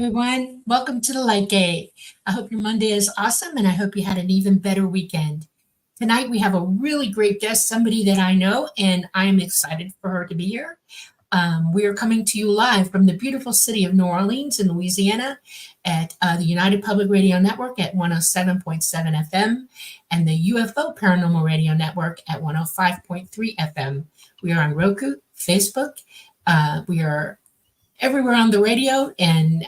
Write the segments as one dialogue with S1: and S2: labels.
S1: everyone. Welcome to the Light Gate. I hope your Monday is awesome and I hope you had an even better weekend. Tonight, we have a really great guest, somebody that I know, and I am excited for her to be here. We are coming to you live from the beautiful city of New Orleans in Louisiana at the United Public Radio Network at 107.7 FM and the UFO Paranormal Radio Network at 105.3 FM. We are on Roku, Facebook. We are everywhere on the radio and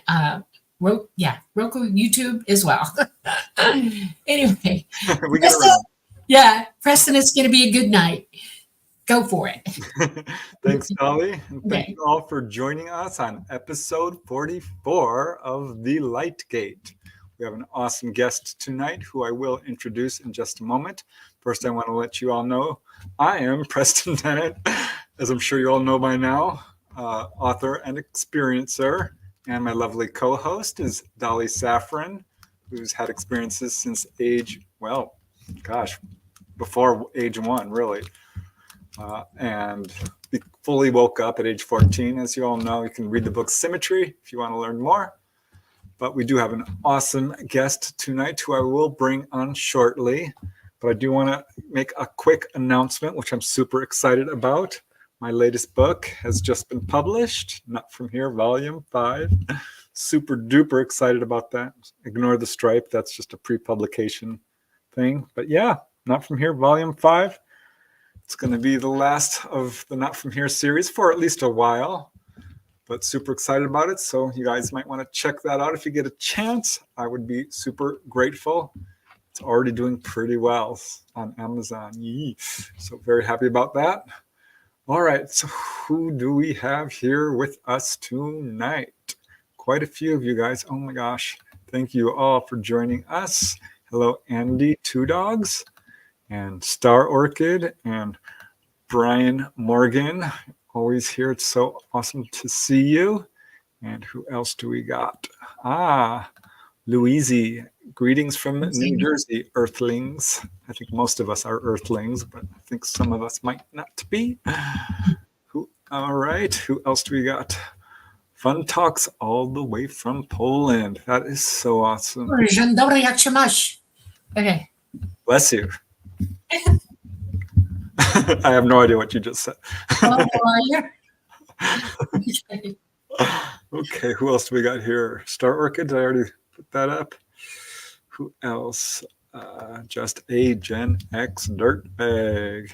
S1: Roku, YouTube as well. Anyway,
S2: We get around.
S1: Preston, it's going to be a good night. Go for it.
S2: Thanks, Dolly. And thank
S1: Okay.
S2: you all for joining us on episode 44 of The Light Gate. We have an awesome guest tonight who I will introduce in just a moment. First, I want to let you all know I am Preston Dennett, as I'm sure you all know by now, author and experiencer. And my lovely co-host is Dolly Saffron, who's had experiences since before age 1, really. And fully woke up at age 14. As you all know, you can read the book Symmetry if you want to learn more. But we do have an awesome guest tonight who I will bring on shortly. But I do want to make a quick announcement, which I'm super excited about. My latest book has just been published, Not From Here, Volume 5. Super duper excited about that. Ignore the stripe. That's just a pre-publication thing. But yeah, Not From Here, Volume 5. It's going to be the last of the Not From Here series for at least a while. But super excited about it. So you guys might want to check that out if you get a chance. I would be super grateful. It's already doing pretty well on Amazon. Yee. So very happy about that. All right, so who do we have here with us tonight? Quite a few of you guys. Oh my gosh. Thank you all for joining us. Hello, Andy Two Dogs and Star Orchid and Brian Morgan. Always here. It's so awesome to see you. And who else do we got? Louise. Greetings from New Jersey, Earthlings. I think most of us are Earthlings, but I think some of us might not be. All right, who else do we got? Fun Talks all the way from Poland. That is so awesome.
S1: Okay.
S2: Bless you. I have no idea what you just said.
S1: How are you?
S2: Okay, who else do we got here? Star Orchid, did I already put that up? Who else? Just a Gen X dirtbag.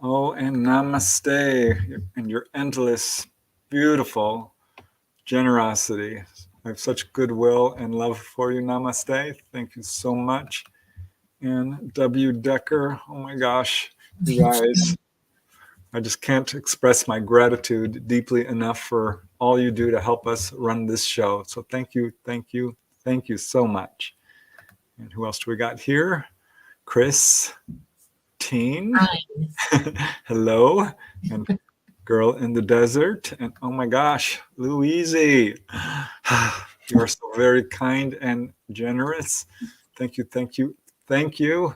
S2: Oh, and namaste. And your endless, beautiful generosity. I have such goodwill and love for you. Namaste. Thank you so much. And W. Decker. Oh my gosh, you guys. I just can't express my gratitude deeply enough for all you do to help us run this show. So thank you, thank you, thank you so much. And who else do we got here? Chris Teen. Hello. And Girl in the Desert. And oh my gosh, Louise. You are so very kind and generous. Thank you, thank you, thank you.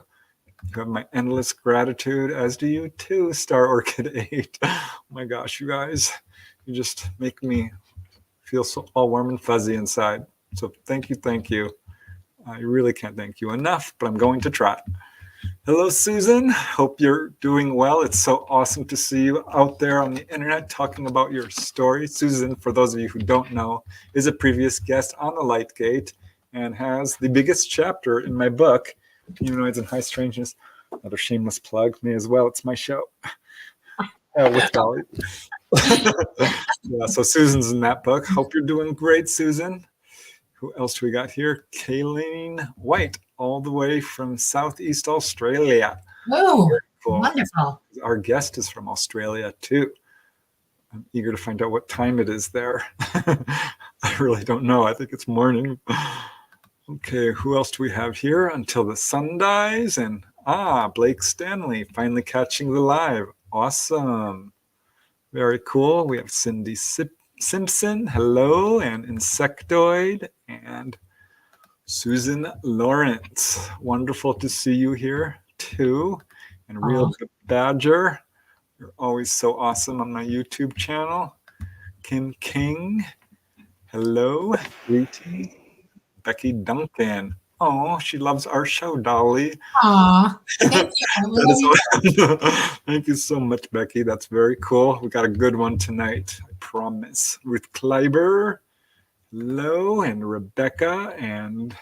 S2: You have my endless gratitude, as do you too, Star Orchid 8. Oh my gosh, you guys, you just make me feel so all warm and fuzzy inside. So thank you, thank you. I really can't thank you enough, but I'm going to try. Hello, Susan. Hope you're doing well. It's so awesome to see you out there on the internet talking about your story. Susan, for those of you who don't know, is a previous guest on the Light Gate and has the biggest chapter in my book, Humanoids and High Strangeness. Another shameless plug, me as well. It's my show with Dolly. Yeah, so Susan's in that book. Hope you're doing great, Susan. Who else do we got here? Kayleen White, all the way from Southeast Australia.
S1: Oh, cool. Wonderful.
S2: Our guest is from Australia, too. I'm eager to find out what time it is there. I really don't know. I think it's morning. Okay, who else do we have here? Until the Sun Dies. And Blake Stanley, finally catching the live. Awesome. Very cool. We have Cindy Simpson, hello, and Insectoid, and Susan Lawrence. Wonderful to see you here, too. And Real Badger, you're always so awesome on my YouTube channel. Kim King, Hello, greetings, Becky Duncan. Oh, she loves our show, Dolly.
S1: Aw, thank you. I
S2: That
S1: love you.
S2: is Thank you so much, Becky. That's very cool. We got a good one tonight, I promise. Ruth Kleiber, hello, and Rebecca, and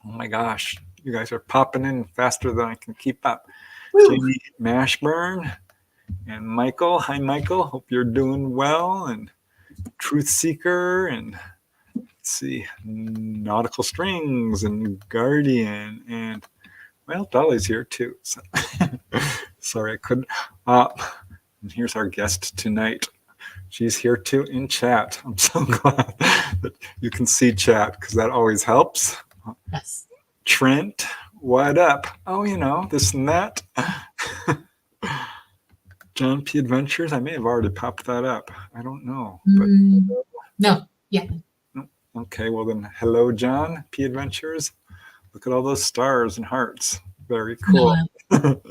S2: oh my gosh, you guys are popping in faster than I can keep up.
S1: Woo.
S2: Jamie Mashburn and Michael. Hi, Michael. Hope you're doing well. And Truth Seeker, and let's see, Nautical Strings, and Guardian, and well, Dolly's here too. So sorry, I couldn't. And here's our guest tonight. She's here too in chat. I'm so glad that you can see chat because that always helps.
S1: Yes.
S2: Trent, what up? Oh, this and that. John P. Adventures. I may have already popped that up. I don't know. But
S1: No. Yeah.
S2: okay, well then, hello, John P. Adventures. Look at all those stars and hearts. Very cool.
S1: No.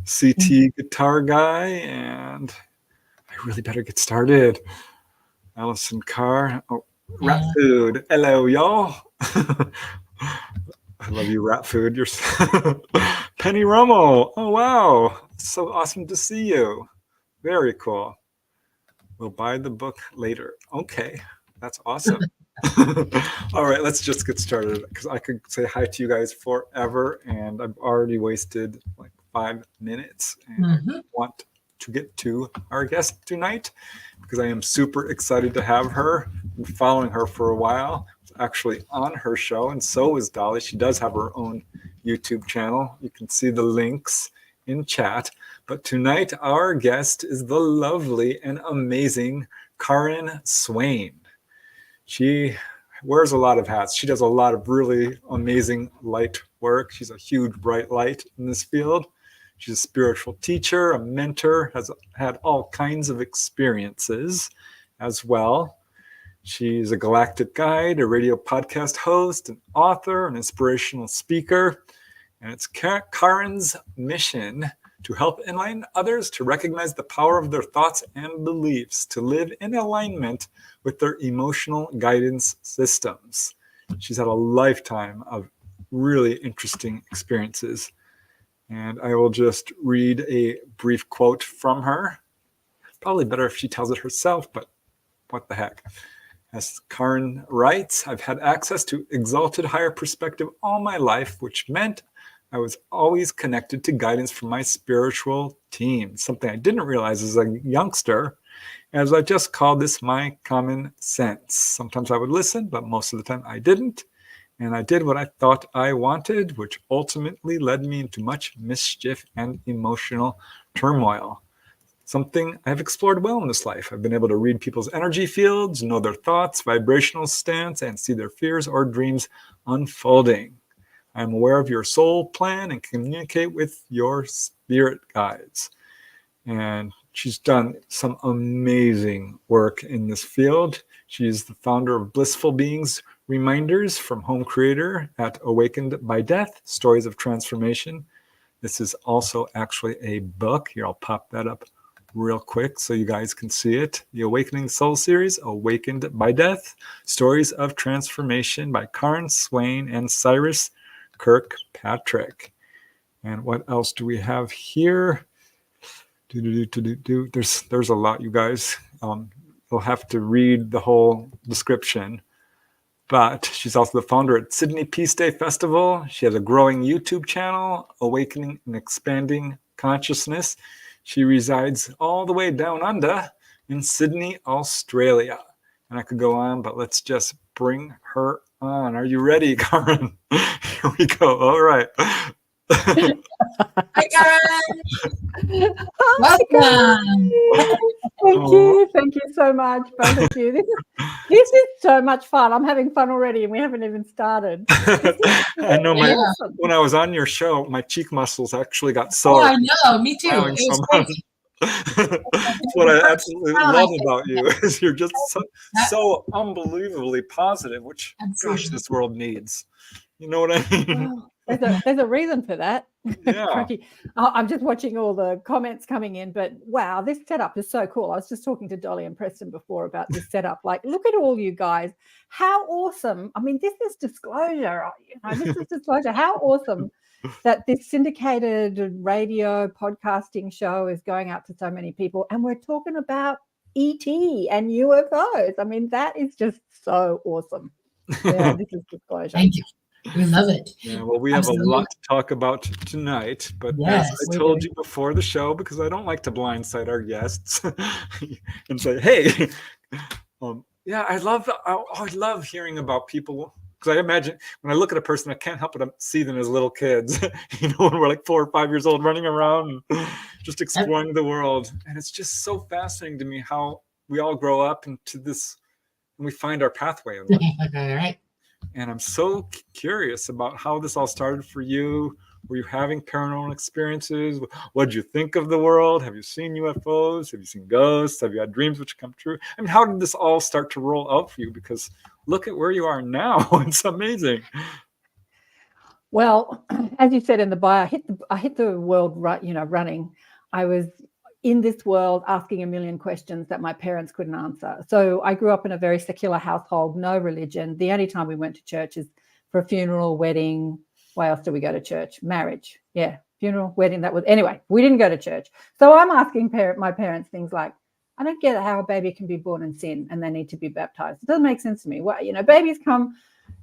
S2: CT Guitar Guy, and I really better get started. Allison Carr. Oh, Rat Food. Hello, y'all. I love you, Rat Food. You're Penny Rummel. Oh, wow. So awesome to see you. Very cool. We'll buy the book later. Okay, that's awesome. All right, let's just get started because I could say hi to you guys forever, and I've already wasted like 5 minutes. And I want to get to our guest tonight because I am super excited to have her. I've been following her for a while. It's actually on her show, and so is Dolly. She does have her own YouTube channel. You can see the links in chat. But tonight, our guest is the lovely and amazing KAren Swain. She wears a lot of hats. She does a lot of really amazing light work. She's a huge bright light in this field. She's a spiritual teacher, a mentor, has had all kinds of experiences as well. She's a galactic guide, a radio podcast host, an author, an inspirational speaker. And it's KAren's mission to help enlighten others to recognize the power of their thoughts and beliefs, to live in alignment with their emotional guidance systems. She's had a lifetime of really interesting experiences. And I will just read a brief quote from her. Probably better if she tells it herself, but what the heck. As KAren writes, I've had access to exalted higher perspective all my life, which meant I was always connected to guidance from my spiritual team, something I didn't realize as a youngster, as I just called this my common sense. Sometimes I would listen, but most of the time I didn't. And I did what I thought I wanted, which ultimately led me into much mischief and emotional turmoil. Something I've explored well in this life. I've been able to read people's energy fields, know their thoughts, vibrational stance, and see their fears or dreams unfolding. I'm aware of your soul plan and communicate with your spirit guides. And she's done some amazing work in this field. She's the founder of Blissful Beings Reminders from Home Creator at Awakened by Death, Stories of Transformation. This is also actually a book. Here, I'll pop that up real quick so you guys can see it. The Awakening Soul Series, Awakened by Death, Stories of Transformation by KAren Swain and Cyrus Kirkpatrick. And what else do we have here? There's a lot, you guys. You'll have to read the whole description. But she's also the founder at Sydney Peace Day Festival. She has a growing YouTube channel, Awakening and Expanding Consciousness. She resides all the way down under in Sydney, Australia. And I could go on, but let's just bring her on. Are you ready, KAren? Here we go. All right.
S1: Hi, KAren.
S3: Welcome. Thank you so much, both of you. This is so much fun. I'm having fun already, and we haven't even started.
S2: I know. When I was on your show, my cheek muscles actually got sore.
S1: Oh, I know. Me too. It was crazy.
S2: That's what I absolutely love about you is you're just so unbelievably positive, which gosh, this world needs. You know what I mean?
S3: There's a reason for that.
S2: Yeah.
S3: Cracky. I'm just watching all the comments coming in, but wow, this setup is so cool. I was just talking to Dolly and Preston before about this setup. Like, look at all you guys. How awesome. I mean, this is disclosure. This is disclosure. How awesome that this syndicated radio podcasting show is going out to so many people. And we're talking about ET and UFOs. I mean, that is just so awesome. Yeah, this is disclosure.
S1: Thank you. We love it.
S2: Yeah, well, we have a lot to talk about tonight, but
S1: Yes,
S2: as I told you before the show, because I don't like to blindside our guests and say, "Hey, yeah, I love hearing about people." Because I imagine when I look at a person, I can't help but see them as little kids, when we're like 4 or 5 years old, running around and just exploring the world, and it's just so fascinating to me how we all grow up into this, and we find our pathway in life.
S1: All right.
S2: And I'm so curious about how this all started for you. Were you having paranormal experiences? What did you think of the world? Have you seen UFOs? Have you seen ghosts? Have you had dreams which come true? I mean, how did this all start to roll out for you? Because look at where you are now. It's amazing.
S3: Well, as you said in the bio, I hit the world running. I was in this world asking a million questions that my parents couldn't answer. So I grew up in a very secular household, no religion. The only time we went to church is for a funeral, wedding. Why else do we go to church? Marriage. Yeah, funeral, wedding. Anyway, we didn't go to church. So I'm asking my parents things like, I don't get how a baby can be born in sin and they need to be baptized. It doesn't make sense to me. Babies come,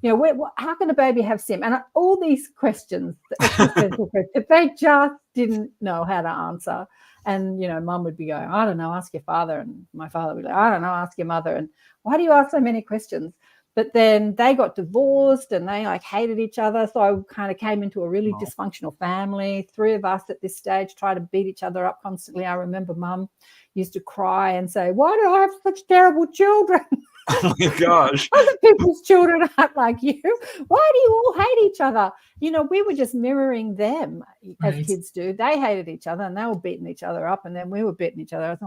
S3: how can a baby have sin? And all these questions, existential questions, they just didn't know how to answer. And, mum would be going, I don't know, ask your father. And my father would be like, I don't know, ask your mother. And why do you ask so many questions? But then they got divorced and they hated each other. So I kind of came into a really dysfunctional family. 3 of us at this stage try to beat each other up constantly. I remember mum used to cry and say, why do I have such terrible children?
S2: Oh my gosh.
S3: Other people's children aren't like you. Why do you all hate each other? We were just mirroring them as kids do. They hated each other and they were beating each other up, and then we were beating each other.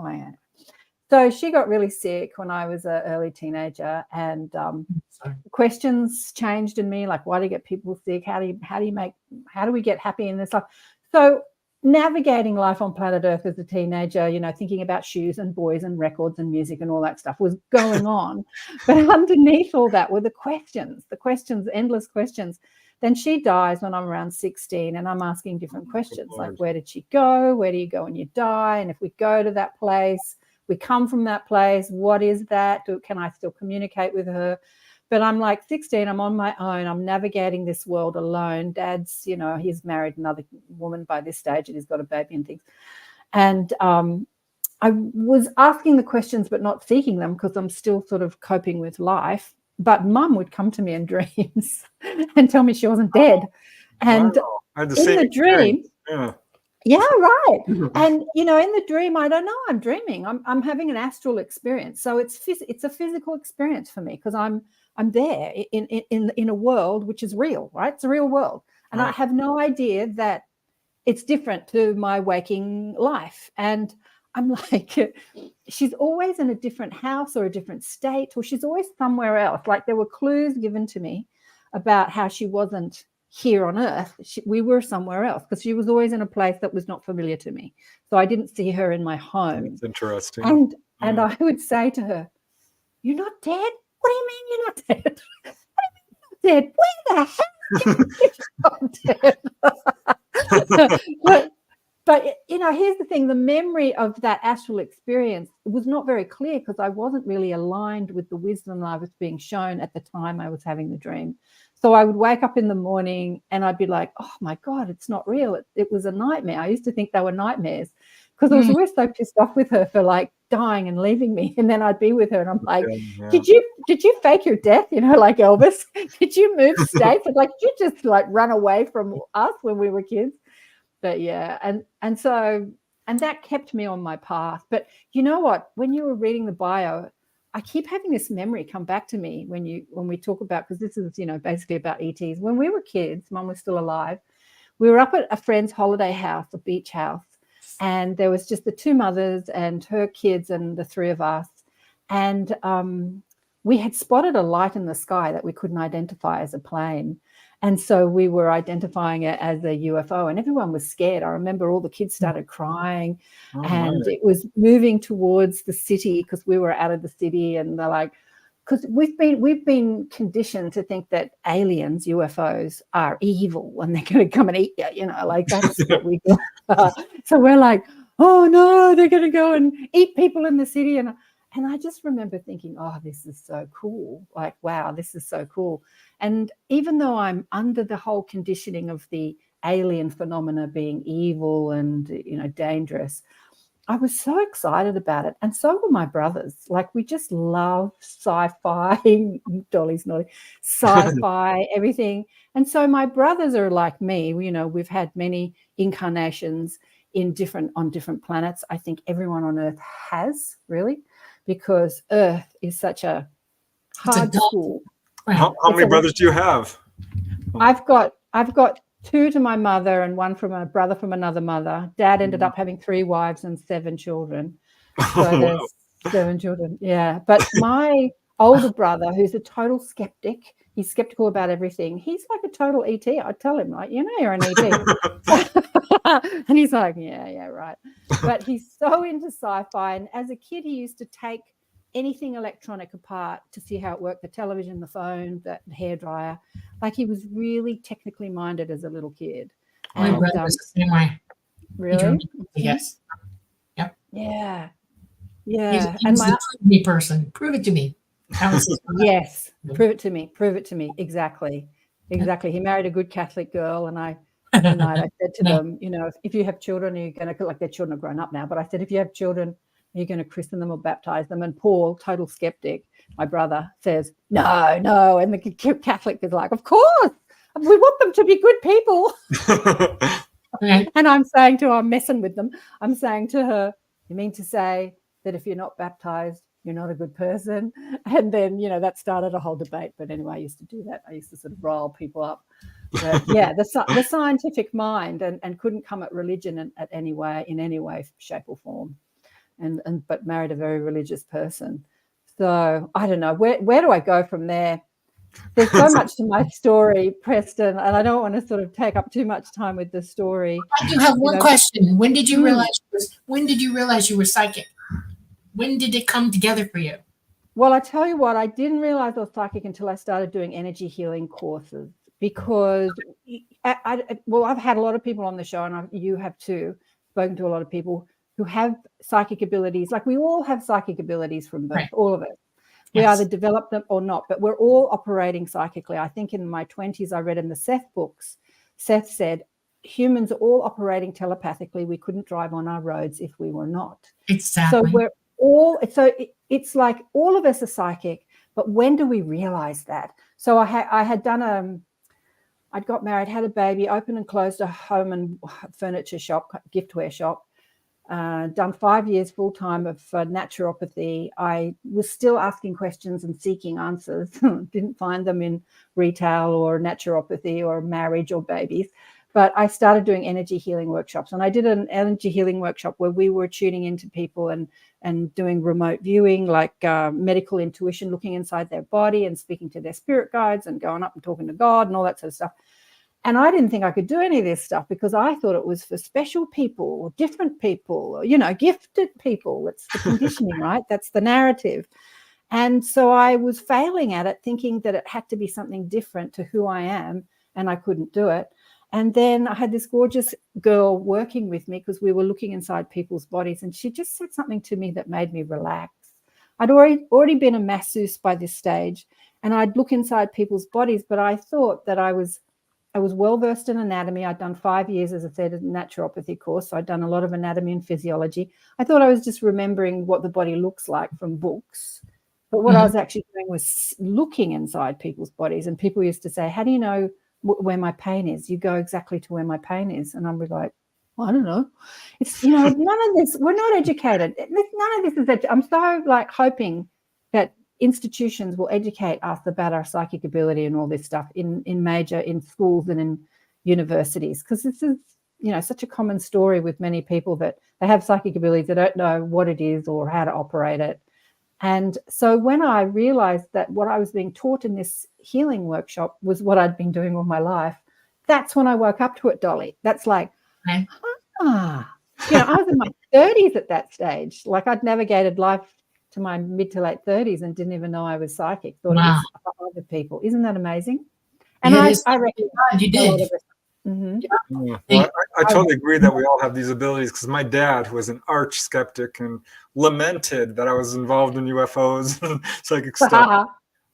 S3: So she got really sick when I was an early teenager, and questions changed in me, like, why do you get people sick? How do we get happy in this life? So navigating life on planet Earth as a teenager, thinking about shoes and boys and records and music and all that stuff was going on. But underneath all that were the questions, endless questions. Then she dies when I'm around 16, and I'm asking different questions, like, where did she go? Where do you go when you die? And if we go to that place, we come from that place, what is that? Can I still communicate with her? But I'm like 16, I'm on my own. I'm navigating this world alone. Dad's, he's married another woman by this stage and he's got a baby and things. And I was asking the questions but not seeking them because I'm still sort of coping with life. But mum would come to me in dreams and tell me she wasn't dead. And in the dream, yeah, right. And, in the dream, I don't know, I'm dreaming. I'm having an astral experience. So it's a physical experience for me because I'm there in a world which is real, right? It's a real world. And I have no idea that it's different to my waking life. And I'm like, she's always in a different house or a different state, or she's always somewhere else. Like, there were clues given to me about how she wasn't here on Earth. We were somewhere else because she was always in a place that was not familiar to me. So I didn't see her in my home.
S2: That's interesting.
S3: And I would say to her, you're not dead? What do you mean you're not dead? What do you mean you're not dead? Where the hell are you not dead? But here's the thing. The memory of that astral experience was not very clear because I wasn't really aligned with the wisdom I was being shown at the time I was having the dream. So I would wake up in the morning and I'd be like, oh, my God, it's not real. It was a nightmare. I used to think they were nightmares because I was always so pissed off with her for dying and leaving me. And then I'd be with her and I'm like, did you fake your death? Like Elvis? Did you move states? Did you just run away from us when we were kids? But yeah, and so that kept me on my path. But you know what? When you were reading the bio, I keep having this memory come back to me when we talk about, because this is basically about ETs. When we were kids, Mum was still alive. We were up at a friend's holiday house, a beach house, and there was just the 2 mothers and her kids and the 3 of us. And we had spotted a light in the sky that we couldn't identify as a plane. And so we were identifying it as a UFO, and everyone was scared. I remember all the kids started crying, and it was moving towards the city because we were out of the city. And they're like, because we've been conditioned to think that aliens, UFOs, are evil and they're going to come and eat you. You know, like that's what we do. So we're like, oh no, they're going to go and eat people in the city. And I just remember thinking, oh, this is so cool. Like, wow, this is so cool. And even though I'm under the whole conditioning of the alien phenomena being evil and, you know, dangerous, I was so excited about it. And so were my brothers. Like, we just love sci-fi, Dolly's nodding, sci-fi, everything. And so my brothers are like me. You know, we've had many incarnations on different planets. I think everyone on Earth has, really, because Earth is such a hard school.
S2: How many brothers do you have?
S3: I've got 2 to my mother and 1 from a brother from another mother. Dad ended up having 3 wives and 7 children. So there's 7 children. Yeah. But my older brother, who's a total skeptic, he's skeptical about everything. He's like a total ET. I tell him, like, you know, you're an ET. And he's like, yeah, right. But he's so into sci-fi. And as a kid, he used to take anything electronic apart to see how it worked, the television, the phone, the hairdryer. Like, he was really technically minded as a little kid.
S1: My brother was the same way.
S3: Really?
S1: Yes. Yep.
S3: Yeah.
S1: And my prove me person. Prove it to me.
S3: Yes. Prove it to me. Exactly. He married a good Catholic girl, and I said to them, you know, if you have children, you're going to, like, their children are grown up now, but I said, if you have children, you're going to christen them or baptize them. And Paul, total skeptic, my brother, says, no. And the Catholic is like, of course, we want them to be good people. And I'm messing with them. I'm saying to her, you mean to say that if you're not baptized, you're not a good person? And then, you know, that started a whole debate. But anyway, I used to do that. I used to sort of rile people up. But yeah, the scientific mind and couldn't come at religion in any way, shape or form. But married a very religious person. So I don't know, where do I go from there? There's so much to my story, Preston, and I don't want to sort of take up too much time with the story.
S1: I do have one question. When did you realize you were psychic? When did it come together for you?
S3: Well, I tell you what, I didn't realize I was psychic until I started doing energy healing courses, because I've had a lot of people on the show, and you have too, spoken to a lot of people who have psychic abilities. Like, we all have psychic abilities from birth, all of it. We either develop them or not, but we're all operating psychically. I think in my 20s, I read in the Seth books, Seth said, humans are all operating telepathically. We couldn't drive on our roads if we were not.
S1: Exactly.
S3: So it's like all of us are psychic, but when do we realize that? So I'd got married, had a baby, opened and closed a home and furniture shop, giftware shop. Done 5 years full-time of naturopathy. I was still asking questions and seeking answers. Didn't find them in retail or naturopathy or marriage or babies. But I started doing energy healing workshops. And I did an energy healing workshop where we were tuning into people and doing remote viewing, like medical intuition, looking inside their body and speaking to their spirit guides and going up and talking to God and all that sort of stuff. And I didn't think I could do any of this stuff because I thought it was for special people or different people, or, you know, gifted people. It's the conditioning, right? That's the narrative. And so I was failing at it, thinking that it had to be something different to who I am, and I couldn't do it. And then I had this gorgeous girl working with me because we were looking inside people's bodies, and she just said something to me that made me relax. I'd already been a masseuse by this stage, and I'd look inside people's bodies, but I thought that I was well-versed in anatomy. I'd done 5 years, as I said, a naturopathy course. So I'd done a lot of anatomy and physiology. I thought I was just remembering what the body looks like from books. But what I was actually doing was looking inside people's bodies. And people used to say, how do you know where my pain is? You go exactly to where my pain is. And I'm like, well, I don't know. It's, you know, none of this, we're not educated. None of this is, I'm so like hoping that institutions will educate us about our psychic ability and all this stuff in schools and in universities, because this is, you know, such a common story with many people that they have psychic abilities, they don't know what it is or how to operate it. And so when I realized that what I was being taught in this healing workshop was what I'd been doing all my life, that's when I woke up to it, Dolly. That's like,
S1: Okay.
S3: I was in my 30s at that stage. Like, I'd navigated life to my mid to late 30s and didn't even know I was psychic. Thought
S1: Wow.
S3: it was for other people. Isn't that amazing? And
S1: Yeah, it is.
S3: I reckon
S1: God, you
S3: a lot
S1: did.
S3: of it. Mhm.
S2: Yeah. Well, I totally agree that we all have these abilities, because my dad, who was an arch skeptic and lamented that I was involved in UFOs and psychic stuff,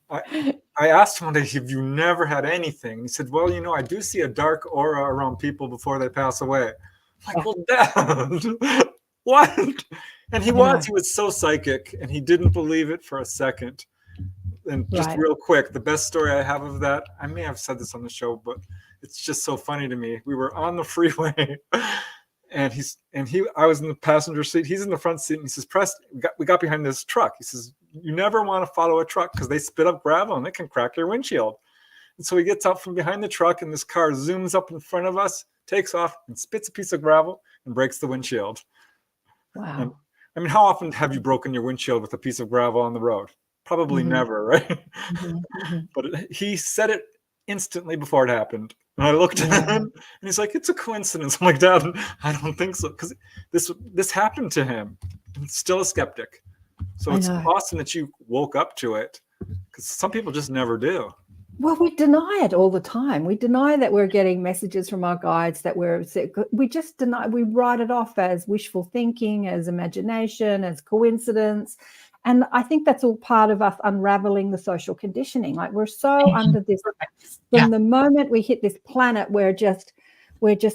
S2: I asked him one day, have you never had anything? He said, well, I do see a dark aura around people before they pass away. I'm like, well, Dad, what? And he was so psychic, and he didn't believe it for a second. And just real quick, the best story I have of that, I may have said this on the show, but it's just so funny to me. We were on the freeway, and I was in the passenger seat. He's in the front seat, and he says, Preston, we got behind this truck. He says, you never want to follow a truck because they spit up gravel and it can crack your windshield. And so he gets out from behind the truck, and this car zooms up in front of us, takes off, and spits a piece of gravel and breaks the windshield.
S3: Wow.
S2: And, I mean, how often have you broken your windshield with a piece of gravel on the road? Probably never, right? But he said it instantly before it happened. And I looked at him, and he's like, it's a coincidence. I'm like, Dad, I don't think so. Because this happened to him. He's still a skeptic. So it's awesome that you woke up to it, because some people just never do.
S3: Well, we deny it all the time. We deny that we're getting messages from our guides, that we just deny, we write it off as wishful thinking, as imagination, as coincidence. And I think that's all part of us unraveling the social conditioning. Like, we're so under this, from the moment we hit this planet, we're just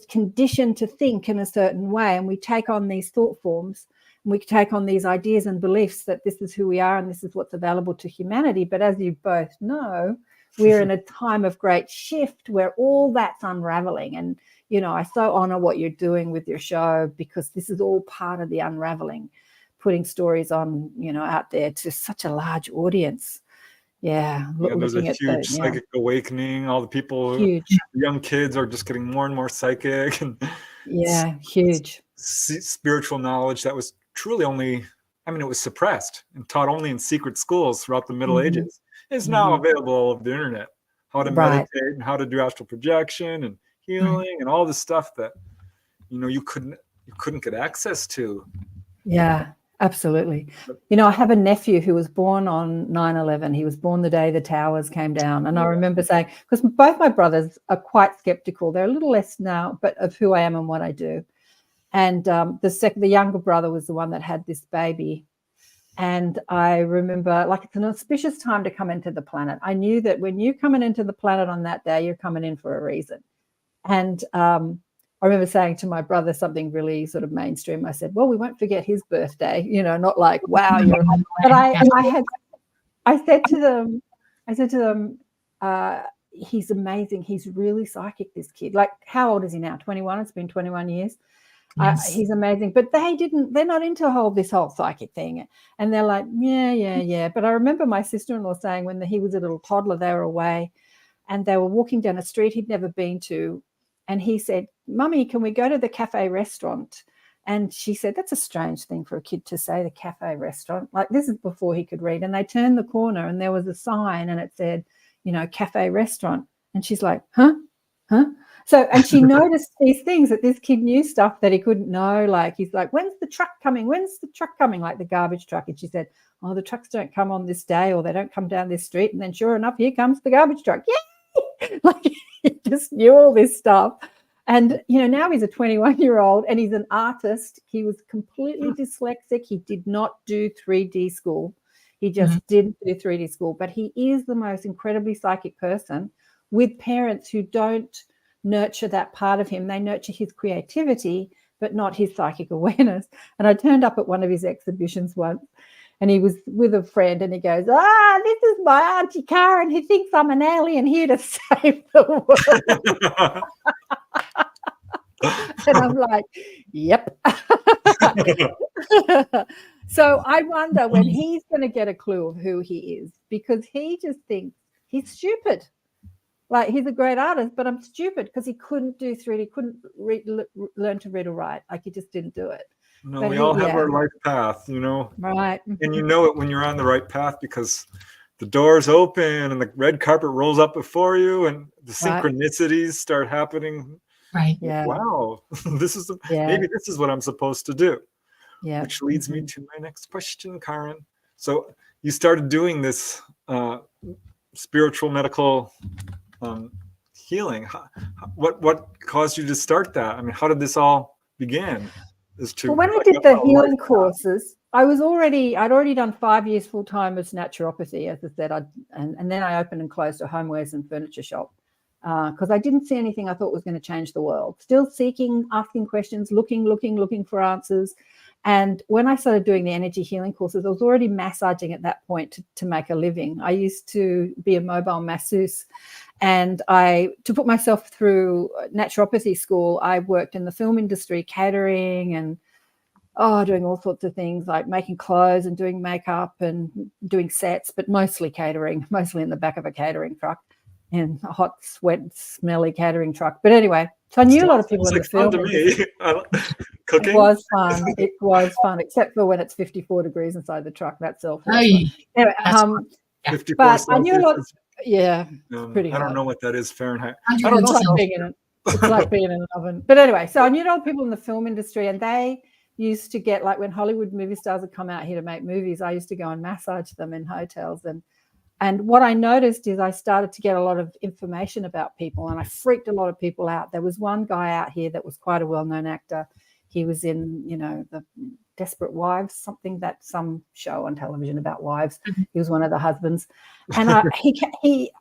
S3: conditioned to think in a certain way, and we take on these thought forms, and we take on these ideas and beliefs that this is who we are and this is what's available to humanity. But as you both know, we're in a time of great shift where all that's unraveling. And, I so honor what you're doing with your show, because this is all part of the unraveling, putting stories on, out there to such a large audience.
S2: There's a huge psychic awakening. All the people, young kids are just getting more and more psychic, and
S3: huge
S2: spiritual knowledge that was truly only, it was suppressed and taught only in secret schools throughout the Middle Ages. It's now available all over the internet. How to meditate and how to do astral projection and healing and all this stuff that you couldn't get access to.
S3: Yeah. Absolutely. I have a nephew who was born on 9/11. He was born the day the towers came down. And I remember saying, because both my brothers are quite skeptical. They're a little less now, but of who I am and what I do. And the younger brother was the one that had this baby. And I remember, like, it's an auspicious time to come into the planet. I knew that when you're coming into the planet on that day, you're coming in for a reason. And I remember saying to my brother something really sort of mainstream. I said, well, we won't forget his birthday, not like, wow, you're, but I said to them, he's amazing. He's really psychic, this kid. Like, how old is he now? 21. It's been 21 years. Yes. He's amazing. But they're not into this whole psychic thing. And they're like, yeah. But I remember my sister-in-law saying, when he was a little toddler, they were away and they were walking down a street he'd never been to. And he said, Mummy, can we go to the cafe restaurant? And she said, that's a strange thing for a kid to say, the cafe restaurant. Like, this is before he could read. And they turned the corner and there was a sign and it said, cafe restaurant. And she's like, huh? So, and she noticed these things, that this kid knew stuff that he couldn't know. Like, he's like, when's the truck coming? Like the garbage truck. And she said, oh, the trucks don't come on this day, or they don't come down this street. And then sure enough, here comes the garbage truck. Yay! Like, he just knew all this stuff. And, now he's a 21-year-old and he's an artist. He was completely dyslexic. He did not do 3D school. He just didn't do 3D school. But he is the most incredibly psychic person, with parents who don't nurture that part of him. They nurture his creativity, but not his psychic awareness. And I turned up at one of his exhibitions once, and he was with a friend, and he goes, this is my Auntie Karen, who thinks I'm an alien here to save the world. And I'm like, yep. So I wonder when he's going to get a clue of who he is, because he just thinks he's stupid. Like, he's a great artist, but I'm stupid because he couldn't do 3D, couldn't learn to read or write. Like, he just didn't do it.
S2: No,
S3: But
S2: we all have
S3: yeah,
S2: our life path, you know,
S3: right.
S2: and you know it when you're on the right path because the doors open and the red carpet rolls up before you and the
S3: Right.
S2: synchronicities start happening.
S1: Right.
S3: Yeah.
S2: Wow, this is
S3: Yeah.
S2: maybe this is what I'm supposed to do.
S3: Yeah.
S2: Which leads me to my next question, Karen. So you started doing this spiritual medical healing. What caused you to start that? I mean, how did this all begin?
S3: Well, when I did the healing courses, I'd already done 5 years full time as naturopathy, as I said, and then I opened and closed a homewares and furniture shop because I didn't see anything I thought was going to change the world. Still seeking, asking questions, looking for answers. And when I started doing the energy healing courses, I was already massaging at that point to make a living. I used to be a mobile masseuse. And to put myself through naturopathy school, I worked in the film industry, catering and doing all sorts of things like making clothes and doing makeup and doing sets, but mostly catering, mostly in the back of a catering truck, in a hot, sweat, smelly catering truck. But anyway, so I knew a lot of people in the film industry.
S2: Cooking?
S3: It was fun. It was fun, except for when it's 54 degrees inside the truck. That's all. Anyway, but I knew a lot. Yeah, pretty hot.
S2: I don't know what that is Fahrenheit.
S1: I don't know.
S3: It's like being in an oven. But anyway, so I knew a lot of people in the film industry, and they used to get, like when Hollywood movie stars would come out here to make movies, I used to go and massage them in hotels. And what I noticed is I started to get a lot of information about people, and I freaked a lot of people out. There was one guy out here that was quite a well-known actor. He was in, the Desperate Wives, some show on television about wives. He was one of the husbands, and he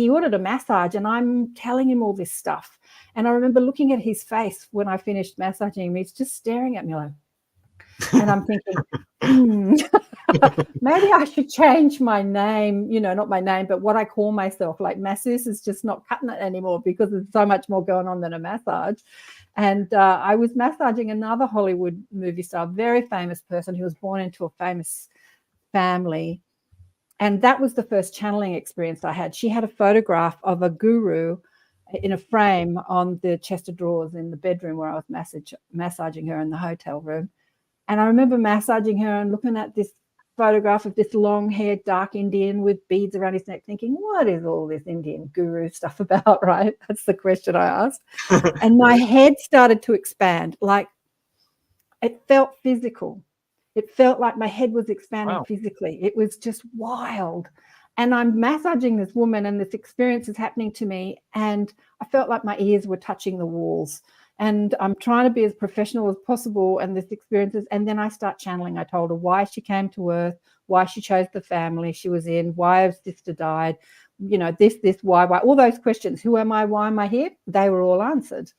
S3: ordered a massage, and I'm telling him all this stuff. And I remember looking at his face when I finished massaging him. He's just staring at me like, and I'm thinking, maybe I should change my name. Not my name, but what I call myself. Like masseuse is just not cutting it anymore because there's so much more going on than a massage. And I was massaging another Hollywood movie star, very famous person who was born into a famous family. And that was the first channeling experience I had. She had a photograph of a guru in a frame on the chest of drawers in the bedroom where I was massaging her in the hotel room. And I remember massaging her and looking at this photograph of this long-haired dark Indian with beads around his neck, thinking, what is all this Indian guru stuff about, right? That's the question I asked. And my head started to expand. Like, it felt physical. It felt like my head was expanding physically. It was just wild. And I'm massaging this woman, and this experience is happening to me, and I felt like my ears were touching the walls. And I'm trying to be as professional as possible, and this experience is, and then I start channeling. I told her why she came to Earth, why she chose the family she was in, why her sister died, this, why, all those questions. Who am I? Why am I here? They were all answered.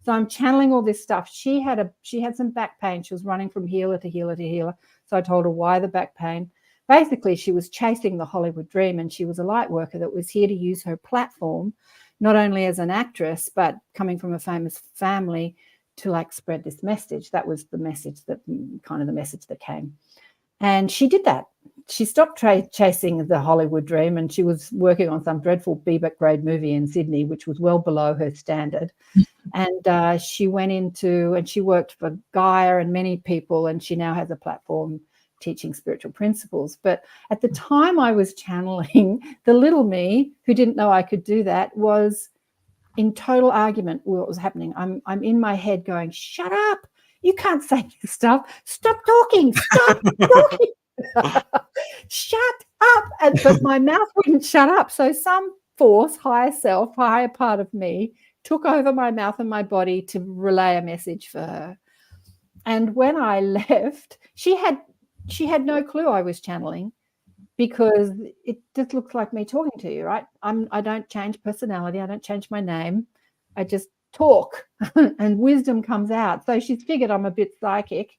S3: So I'm channeling all this stuff. She had some back pain. She was running from healer to healer to healer. So I told her why the back pain. Basically, she was chasing the Hollywood dream, and she was a light worker that was here to use her platform, not only as an actress, but coming from a famous family, to spread this message. That was the message that came. And she did that. She stopped chasing the Hollywood dream, and she was working on some dreadful B-back grade movie in Sydney, which was well below her standard. And she went and she worked for Gaia and many people, and she now has a platform teaching spiritual principles. But at the time I was channeling, the little me who didn't know I could do that was in total argument with what was happening. I'm in my head going, shut up, you can't say this stuff, stop talking, stop talking. Shut up. But my mouth wouldn't shut up. So some force, higher self, higher part of me, took over my mouth and my body to relay a message for her. And when I left, she had no clue I was channeling, because it just looks like me talking to you, right? I don't change personality. I don't change my name. I just talk and wisdom comes out. So she's figured I'm a bit psychic,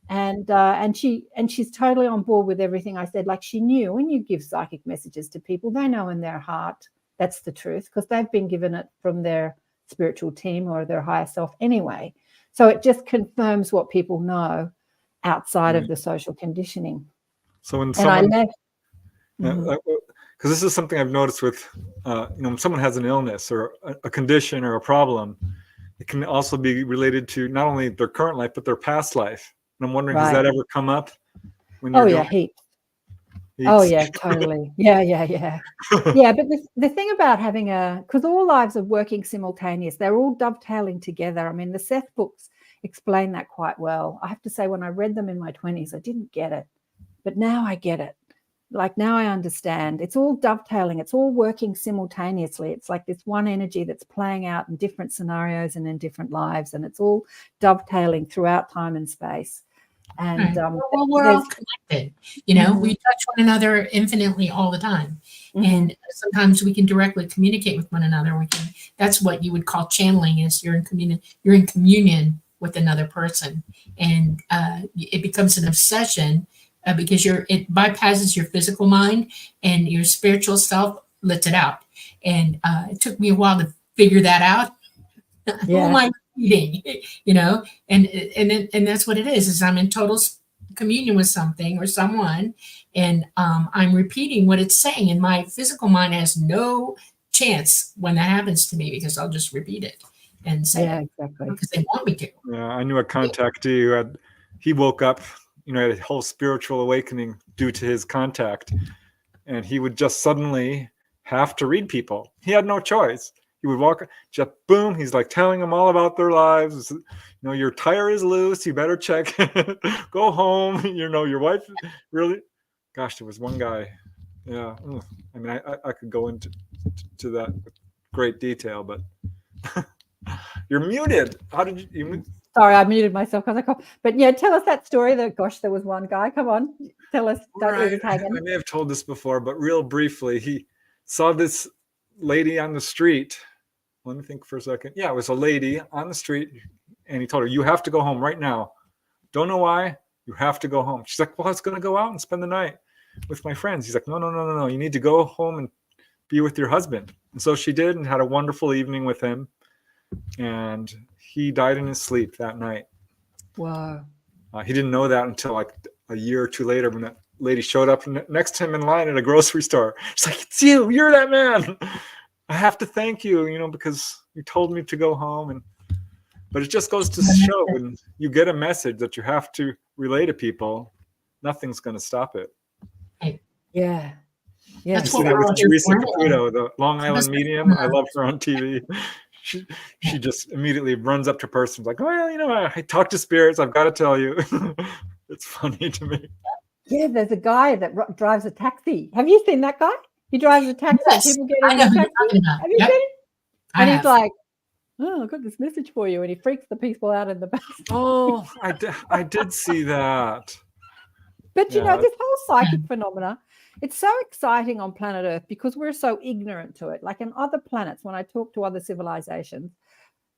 S3: and she's totally on board with everything I said. Like, she knew when you give psychic messages to people, they know in their heart that's the truth, because they've been given it from their spiritual team or their higher self anyway. So it just confirms what people know outside of the social conditioning.
S2: So when
S3: I left,
S2: because this is something I've noticed with, when someone has an illness or a condition or a problem, it can also be related to not only their current life, but their past life. And I'm wondering, has
S3: Right.
S2: that ever come up when
S3: Oh,
S2: you're
S3: yeah,
S2: doing
S3: heaps. Oh,
S2: heaps?
S3: yeah, totally. Yeah. Yeah, but the thing about having because all lives are working simultaneous, they're all dovetailing together. I mean, the Seth books explain that quite well. I have to say, when I read them in my 20s, I didn't get it, but now I get it. Like, now I understand. It's all dovetailing. It's all working simultaneously. It's like this one energy that's playing out in different scenarios and in different lives, and it's all dovetailing throughout time and space. And
S1: Right. Well, we're all connected. You know, we touch one another infinitely all the time. And sometimes we can directly communicate with one another. That's what you would call channeling, is you're in communion with another person. And it becomes an obsession because it bypasses your physical mind, and your spiritual self lets it out. And it took me a while to figure that out. Who am I reading? You know, and that's what it is I'm in total communion with something or someone, and I'm repeating what it's saying, and my physical mind has no chance when that happens to me, because I'll just repeat it and say it
S3: exactly,
S1: because they want me to.
S2: Yeah, I knew a contactee who he woke up, had a whole spiritual awakening due to his contact, and he would just suddenly have to read people. He had no choice. He would walk, just boom, he's like telling them all about their lives. Your tire is loose, you better check. Go home. Your wife really, gosh, there was one guy. Yeah. I mean, I could go into that with great detail, but you're muted. How did you
S3: Sorry, I muted myself because I called. But yeah, tell us that story. There was one guy. Come on, tell us. Don't leave us hanging.
S2: I may have told this before, but real briefly, he saw this lady on the street. Let me think for a second. Yeah, it was a lady on the street, and he told her, "You have to go home right now. Don't know why. You have to go home." She's like, "Well, I was going to go out and spend the night with my friends." He's like, No. You need to go home and be with your husband." And so she did, and had a wonderful evening with him. And he died in his sleep that night.
S3: Wow.
S2: He didn't know that until like a year or two later, when that lady showed up next to him in line at a grocery store. She's like, "It's you. You're that man. I have to thank you, because you told me to go home." But it just goes to show, when you get a message that you have to relay to people, nothing's going to stop it.
S3: Yeah. Yeah.
S1: That's
S2: You see that with Teresa Caputo, the Long Island medium. I love her on TV. She just immediately runs up to a person, like, "Well, I talk to spirits. I've got to tell you." It's funny to me.
S3: Yeah, there's a guy that drives a taxi. Have you seen that guy? He drives a taxi.
S1: Yes,
S3: People get
S1: I
S3: in
S1: know
S3: a
S1: who you're
S3: taxi.
S1: talking about.
S3: Have you
S1: Yep.
S3: seen him? And he's
S1: have.
S3: like, "Oh, I've got this message for you," and he freaks the people out in the back.
S2: Oh, I did see that.
S3: But this whole psychic phenomena, it's so exciting on planet Earth because we're so ignorant to it. Like in other planets, when I talk to other civilizations,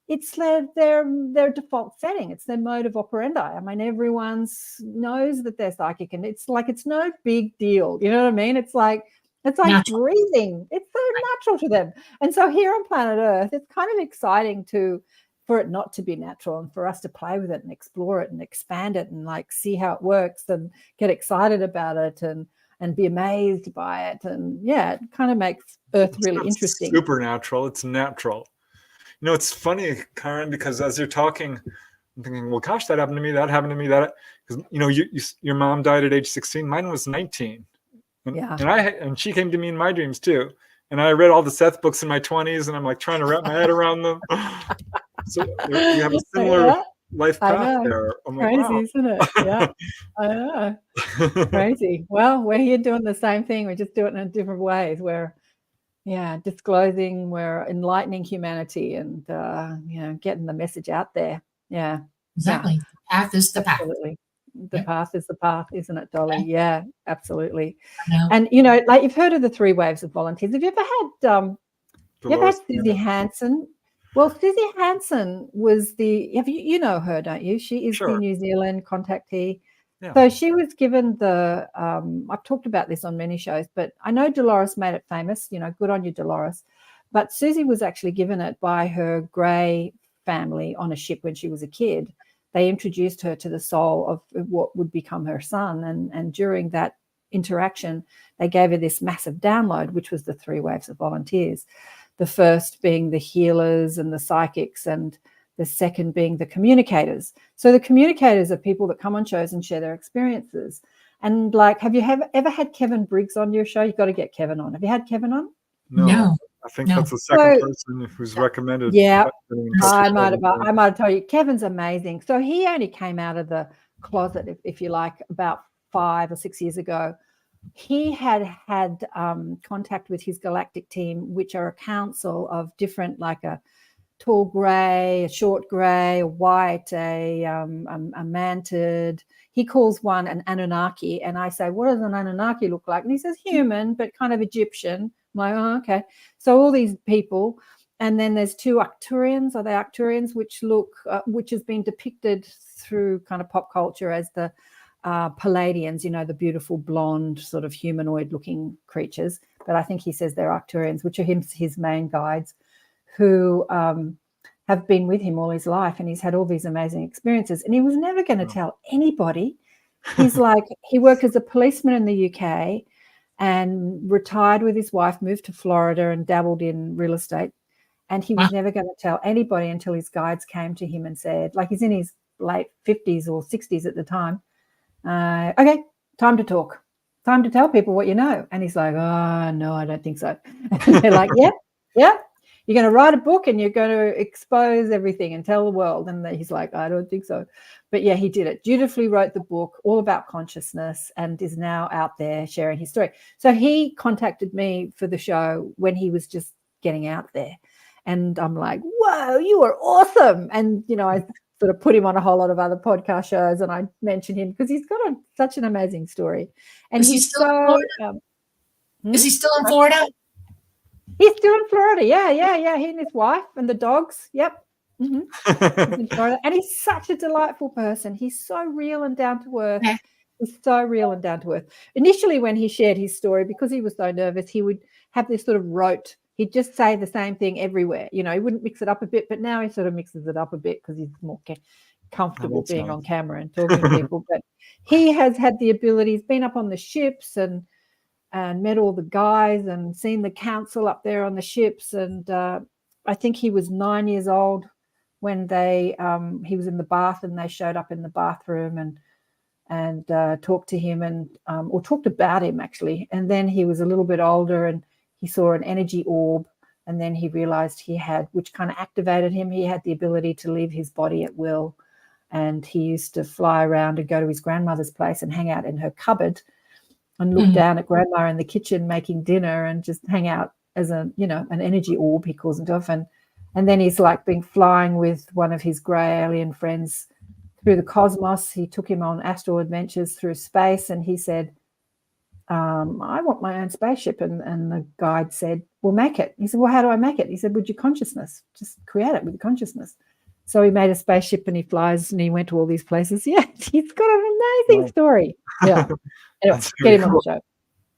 S3: it's their default setting. It's their mode of operandi. I mean, everyone knows that they're psychic, and it's like it's no big deal. You know what I mean? It's like natural. Breathing. It's so natural to them. And so here on planet Earth, it's kind of exciting for it not to be natural, and for us to play with it and explore it and expand it and like see how it works and get excited about it and be amazed by it. And yeah, it kind of makes Earth really interesting.
S2: Supernatural. It's natural. It's funny, Karen, because as you're talking, I'm thinking, well, gosh, that happened to me. That happened to me. That, because your mom died at age 16. Mine was 19. And she came to me in my dreams too. And I read all the Seth books in my 20s, and I'm like trying to wrap my head around them. So you have a similar life path there. I'm
S3: crazy,
S2: like, wow.
S3: Isn't it? Yeah, I know. Crazy. Well, we're here doing the same thing. We just do it in different ways. We're disclosing, we're enlightening humanity, and getting the message out there. Yeah,
S1: exactly. The path is the path.
S3: Absolutely. The path is the path, isn't it, Dolly? Yeah, absolutely.
S1: I know.
S3: And like you've heard of the 3 waves of volunteers. Have you ever had Susie Hansen? Well, Susie Hansen was you know her, don't you? She is the New Zealand contactee. Yeah. So she was given I've talked about this on many shows, but I know Dolores made it famous, good on you, Dolores. But Susie was actually given it by her Grey family on a ship when she was a kid. They introduced her to the soul of what would become her son. And during that interaction, they gave her this massive download, which was the 3 waves of volunteers. The first being the healers and the psychics and the second being the communicators. So the communicators are people that come on shows and share their experiences. And like, have you ever had Kevin Briggs on your show? You've got to get Kevin on. Have you had Kevin on?
S1: No.
S2: I think
S1: No.
S2: that's the second person who's recommended.
S3: Yeah,
S2: getting in touch
S3: I
S2: with
S3: might have told you. Kevin's amazing. So he only came out of the closet, if you like, about 5 or 6 years ago. He had contact with his Galactic team, which are a council of different, like a tall grey, a short grey, a white, a mantid. He calls one an Anunnaki, and I say, what does an Anunnaki look like? And he says human, but kind of Egyptian. I'm like, oh, okay. So all these people, and then there's 2 Arcturians. Are they Arcturians? Which has been depicted through kind of pop culture as the Palladians, the beautiful blonde sort of humanoid-looking creatures. But I think he says they're Arcturians, which are his main guides, who have been with him all his life, and he's had all these amazing experiences, and he was never going to tell anybody. He's like, he worked as a policeman in the UK and retired with his wife, moved to Florida and dabbled in real estate, and he was never going to tell anybody until his guides came to him and said, like, he's in his late 50s or 60s at the time, okay, time to talk, time to tell people what you know. And he's like, oh no, I don't think so. And they're like, yeah, you're going to write a book and you're going to expose everything and tell the world. And he's like, I don't think so. But yeah, he did it. Dutifully wrote the book all about consciousness and is now out there sharing his story. So he contacted me for the show when he was just getting out there. And I'm like, whoa, you are awesome. And, I sort of put him on a whole lot of other podcast shows, and I mentioned him because he's got such an amazing story. And
S1: Is he still in Florida? Is he still in Florida?
S3: He's still in Florida. Yeah. He and his wife and the dogs. Yep. Mm-hmm. He's in Florida. And he's such a delightful person. He's so real and down to earth.
S1: Yeah.
S3: He's so real and down to earth. Initially, when he shared his story, because he was so nervous, he would have this sort of rote. He'd just say the same thing everywhere. He wouldn't mix it up a bit, but now he sort of mixes it up a bit because he's more comfortable being on camera and talking to people. But he has had the ability. He's been up on the ships and met all the guys and seen the council up there on the ships. And I think he was 9 years old when he was in the bath, and they showed up in the bathroom and talked to him or talked about him actually. And then he was a little bit older and he saw an energy orb, and then he realized which kind of activated him. He had the ability to leave his body at will. And he used to fly around and go to his grandmother's place and hang out in her cupboard and look down at grandma in the kitchen making dinner and just hang out as an energy orb, he calls himself. And then he's like been flying with one of his grey alien friends through the cosmos. He took him on astral adventures through space, and he said, I want my own spaceship. And the guide said, well, make it. He said, well, how do I make it? He said, with your consciousness, just create it with your consciousness. So he made a spaceship and he flies and he went to all these places. Yeah, he's got an amazing story. Yeah. Anyway, get him on the show.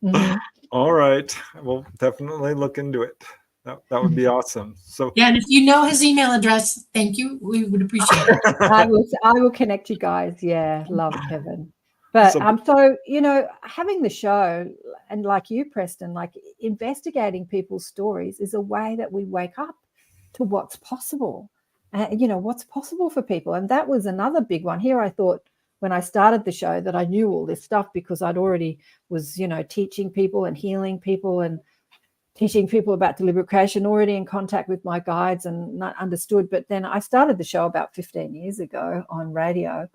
S3: Mm-hmm.
S2: All right. We'll definitely look into it. That would be awesome. So
S1: yeah, and if you know his email address, thank you. We would appreciate it.
S3: I will connect you guys. Yeah, love Kevin. But so having the show, and like you, Preston, like investigating people's stories is a way that we wake up to what's possible. What's possible for people. And that was another big one. Here I thought when I started the show that I knew all this stuff because I'd already was, teaching people and healing people and teaching people about deliberate creation, already in contact with my guides and not understood. But then I started the show about 15 years ago on radio,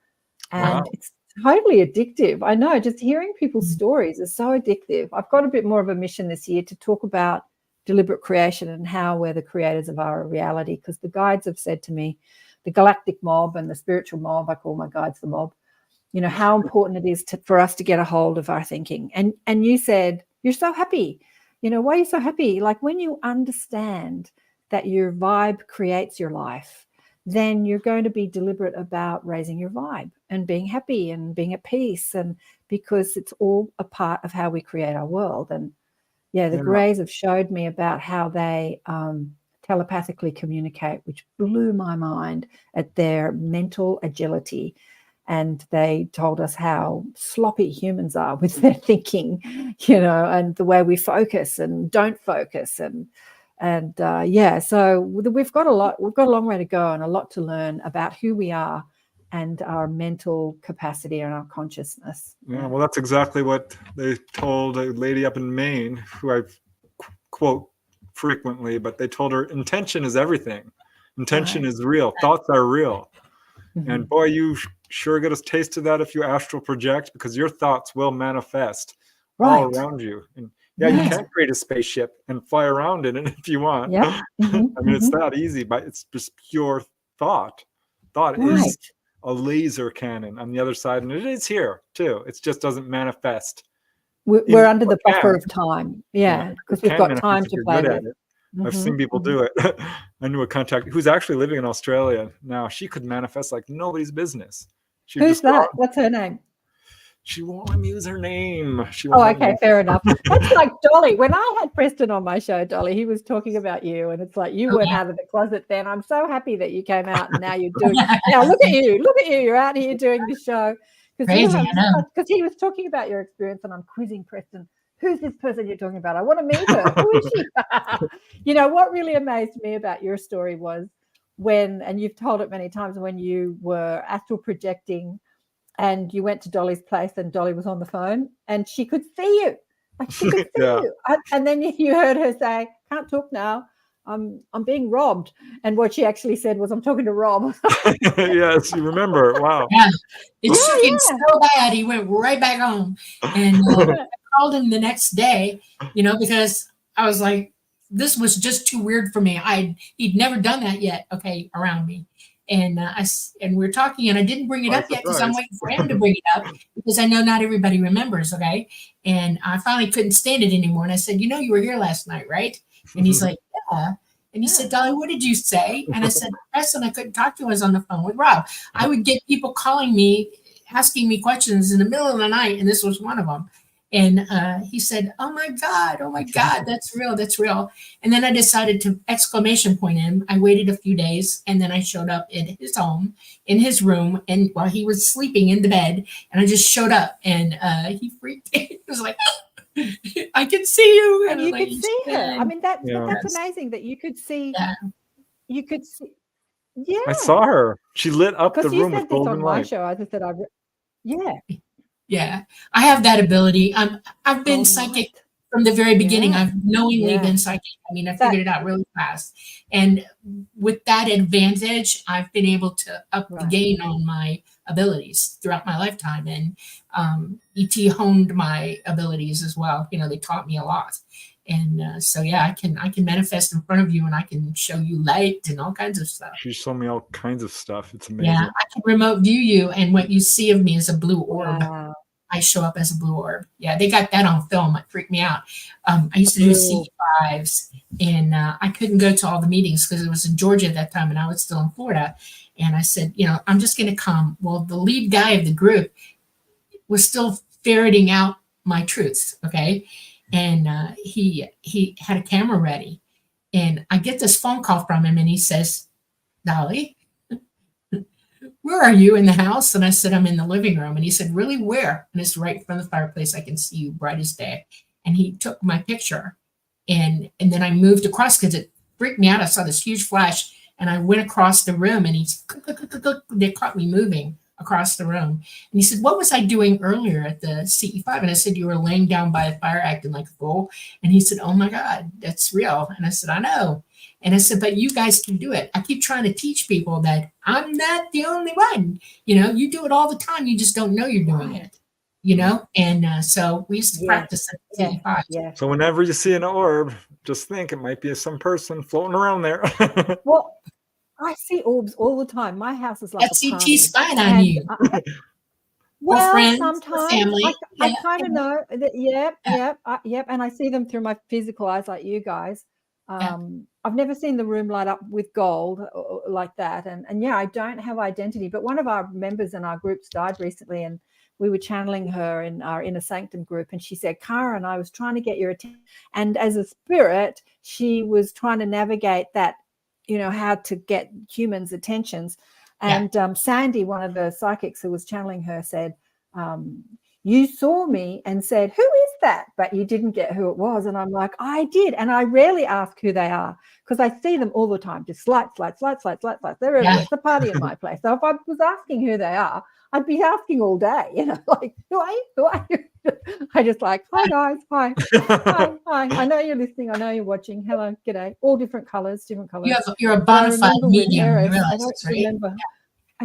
S3: and it's totally addictive. I know, just hearing people's stories is so addictive. I've got a bit more of a mission this year to talk about deliberate creation and how we're the creators of our reality, because the guides have said to me, the galactic mob and the spiritual mob, I call my guides the mob, how important it is for us to get a hold of our thinking. And you said, you're so happy. Why are you so happy? Like when you understand that your vibe creates your life, then you're going to be deliberate about raising your vibe and being happy and being at peace, and because it's all a part of how we create our world. And the Greys have showed me about how they telepathically communicate, which blew my mind at their mental agility. And they told us how sloppy humans are with their thinking, and the way we focus and don't focus. And And so we've got a long way to go and a lot to learn about who we are and our mental capacity and our consciousness.
S2: Yeah, well, that's exactly what they told a lady up in Maine, who I quote frequently, but they told her intention is everything. Intention is real. Thoughts are real.
S3: Mm-hmm.
S2: And boy, you sure get a taste of that if you astral project, because your thoughts will manifest all around you. And you can create a spaceship and fly around in it if you want.
S3: Yep. Mm-hmm.
S2: I mean, it's that easy, but it's just pure thought. Thought is a laser cannon on the other side, and it is here too. It just doesn't manifest.
S3: We're under the buffer of time, because we've got time to play with.
S2: I've seen people do it. I knew a contact who's actually living in Australia now. She could manifest like nobody's business.
S3: Who's that? What's her name?
S2: She won't let me use her name.
S3: Okay, fair enough. That's like Dolly. When I had Preston on my show, Dolly, he was talking about you, and it's like you weren't out of the closet then. I'm so happy that you came out, and now you're doing. Now look at you, you're out here doing the show. Because he was talking about your experience, and I'm quizzing Preston. Who's this person you're talking about? I want to meet her. Who is she? What really amazed me about your story was and you've told it many times, when you were astral projecting and you went to Dolly's place and Dolly was on the phone and she could see you. Like she could see you. And then you heard her say, "Can't talk now. I'm being robbed." And what she actually said was, "I'm talking to Rob."
S2: Yes, you remember. Wow.
S1: Yeah. It shook him so bad he went right back home. And I called him the next day, because I was like, this was just too weird for me. He'd never done that yet, around me. And we were talking, and I didn't bring it up yet because I'm waiting for him to bring it up, because I know not everybody remembers, And I finally couldn't stand it anymore. And I said, you were here last night, right? And he's like, yeah. And he said, "Dolly, what did you say?" And I said, "Preston, I couldn't talk to you. I was on the phone with Rob." I would get people calling me, asking me questions in the middle of the night, and this was one of them. And he said, oh my God, that's real. And then I decided to exclamation point him. I waited a few days, and then I showed up at his home, in his room, and while he was sleeping in the bed, and I just showed up, and he freaked. He was like, I could see you.
S3: And you could see her. I mean, that's amazing that you could see. Yeah. You could see. Yeah.
S2: I saw her. She lit up the room with golden light.
S3: On my show. I just said,
S1: Yeah, I have that ability. I've been psychic from the very beginning. I've knowingly been psychic. I mean, I figured it out really fast. And with that advantage, I've been able to up the game on my abilities throughout my lifetime. And ET honed my abilities as well. They taught me a lot. And I can manifest in front of you, and I can show you light and all kinds of stuff.
S2: She showed me all kinds of stuff. It's amazing.
S1: Yeah, I can remote view you, and what you see of me is a blue orb. Wow. I show up as a blue orb. Yeah, they got that on film. It freaked me out. I used to do CE5s, and I couldn't go to all the meetings because it was in Georgia at that time, and I was still in Florida. And I said, I'm just going to come. Well, the lead guy of the group was still ferreting out my truths, and he had a camera ready. And I get this phone call from him, and he says, Dolly, where are you in the house? And I said, I'm in the living room. And he said, really, where? And it's right in front of the fireplace. I can see you bright as day. And he took my picture. And then I moved across because it freaked me out. I saw this huge flash, and I went across the room, and they caught me moving across the room. And he said, what was I doing earlier at the CE5? And I said, you were laying down by the fire acting like a fool. And he said, oh my God, that's real. And I said, I know. And I said, but you guys can do it. I keep trying to teach people that I'm not the only one. You do it all the time. You just don't know you're doing it, And so we used to practice at CE5.
S3: Yeah.
S2: So whenever you see an orb, just think it might be some person floating around there.
S3: Well, I see orbs all the time. My house is like
S1: that's ET spying on you.
S3: Well,
S1: friends,
S3: sometimes
S1: family.
S3: I kind of know that. Yep. And I see them through my physical eyes, like you guys. I've never seen the room light up with gold like that. And I don't have identity. But one of our members in our groups died recently, and we were channeling her in our Inner Sanctum group. And she said, Karen, I was trying to get your attention. And as a spirit, she was trying to navigate that, how to get humans' attentions. And Sandy, one of the psychics who was channeling her, said, you saw me and said, who is that? But you didn't get who it was. And I'm like, I did. And I rarely ask who they are because I see them all the time, just lights. They're everywhere.
S1: Yeah.
S3: It's a party in my place. So if I was asking who they are, I'd be asking all day, like, who are you? Who are you? I just like, hi guys, hi. I know you're listening. I know you're watching. Hello, g'day. All different colors.
S1: You're a bona fide medium. You realize
S3: I
S1: this, right?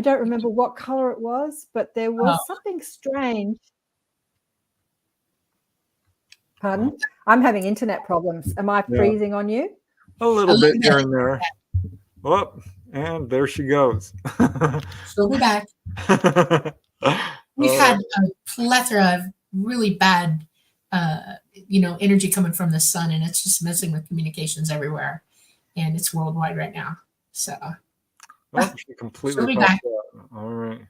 S3: don't remember what color it was, but there was something strange. Pardon? I'm having internet problems. Am I freezing on you?
S2: A little bit here and there. Oh, and there she goes.
S1: She'll be back. We've had a plethora of really bad, energy coming from the sun, and it's just messing with communications everywhere, and it's worldwide right now. So,
S2: she completely
S1: she'll be back.
S2: All right.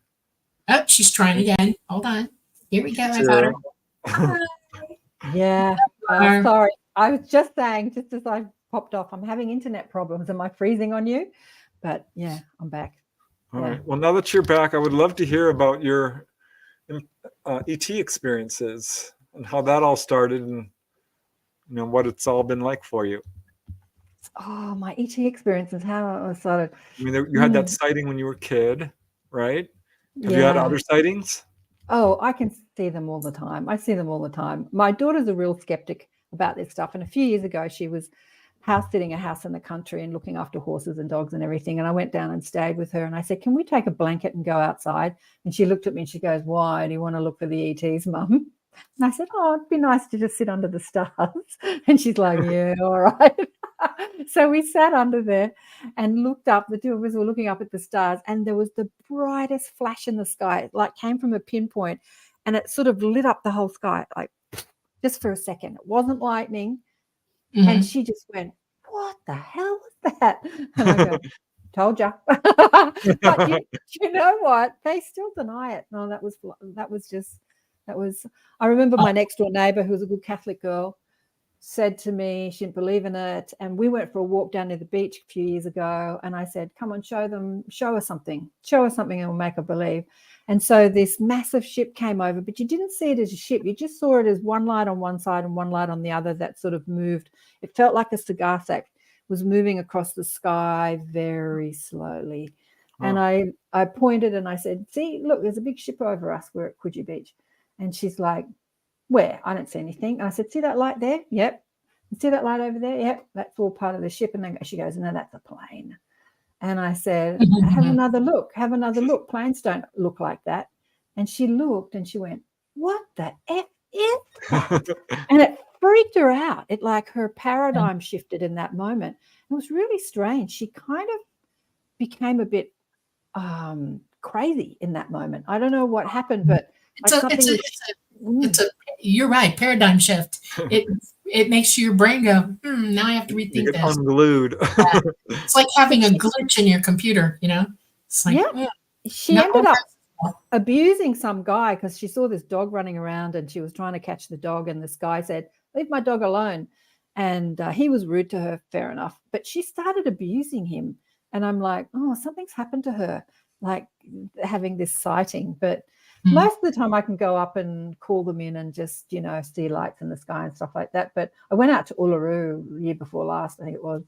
S1: Oh, she's trying again. Hold on. Here we go. I got her.
S3: Yeah. Sorry. I was just saying, just as I popped off, I'm having internet problems. Am I freezing on you? But yeah, I'm back.
S2: All right. Well, now that you're back, I would love to hear about your ET experiences and how that all started, and what it's all been like for you.
S3: Oh, my ET experiences, how it started.
S2: I mean, you had that sighting when you were a kid, right? Have you had other sightings?
S3: Oh, I can see them all the time. I see them all the time. My daughter's a real skeptic about this stuff. And a few years ago, she was house sitting a house in the country and looking after horses and dogs and everything. And I went down and stayed with her. And I said, can we take a blanket and go outside? And she looked at me and she goes, why? Do you want to look for the ETs, Mum? And I said, oh, it'd be nice to just sit under the stars. And she's like, yeah, all right. So we sat under there and looked up. The two of us were looking up at the stars, and there was the brightest flash in the sky. It like came from a pinpoint, and it sort of lit up the whole sky, like just for a second. It wasn't lightning. Mm-hmm. And she just went, what the hell was that? And I go, told ya. But you know what? They still deny it. No, I remember my next door neighbor, who was a good Catholic girl, said to me she didn't believe in it. And we went for a walk down near the beach a few years ago. And I said, come on, show us something and we'll make her believe. And so this massive ship came over, but you didn't see it as a ship. You just saw it as one light on one side and one light on the other that sort of moved. It felt like a cigar sack was moving across the sky very slowly. Oh. And I pointed and I said, see, look, there's a big ship over us. We're at Coogee Beach. And she's like, where? I don't see anything. And I said, see that light there? Yep. See that light over there? Yep. That's all part of the ship. And then she goes, no, that's a plane. And I said, have another look. Planes don't look like that. And she looked and she went, what the F is that? And it freaked her out. It like her paradigm shifted in that moment. It was really strange. She kind of became a bit crazy in that moment. I don't know what happened, but
S1: you're right, paradigm shift. It makes your brain go, now I have to rethink this.
S2: Unglued.
S1: It's like having a glitch in your computer, It's like,
S3: she ended up abusing some guy because she saw this dog running around and she was trying to catch the dog, and this guy said, leave my dog alone. And he was rude to her, fair enough. But she started abusing him. And I'm like, oh, something's happened to her, like having this sighting. But most of the time I can go up and call them in and just, see lights in the sky and stuff like that. But I went out to Uluru the year before last, I think it was,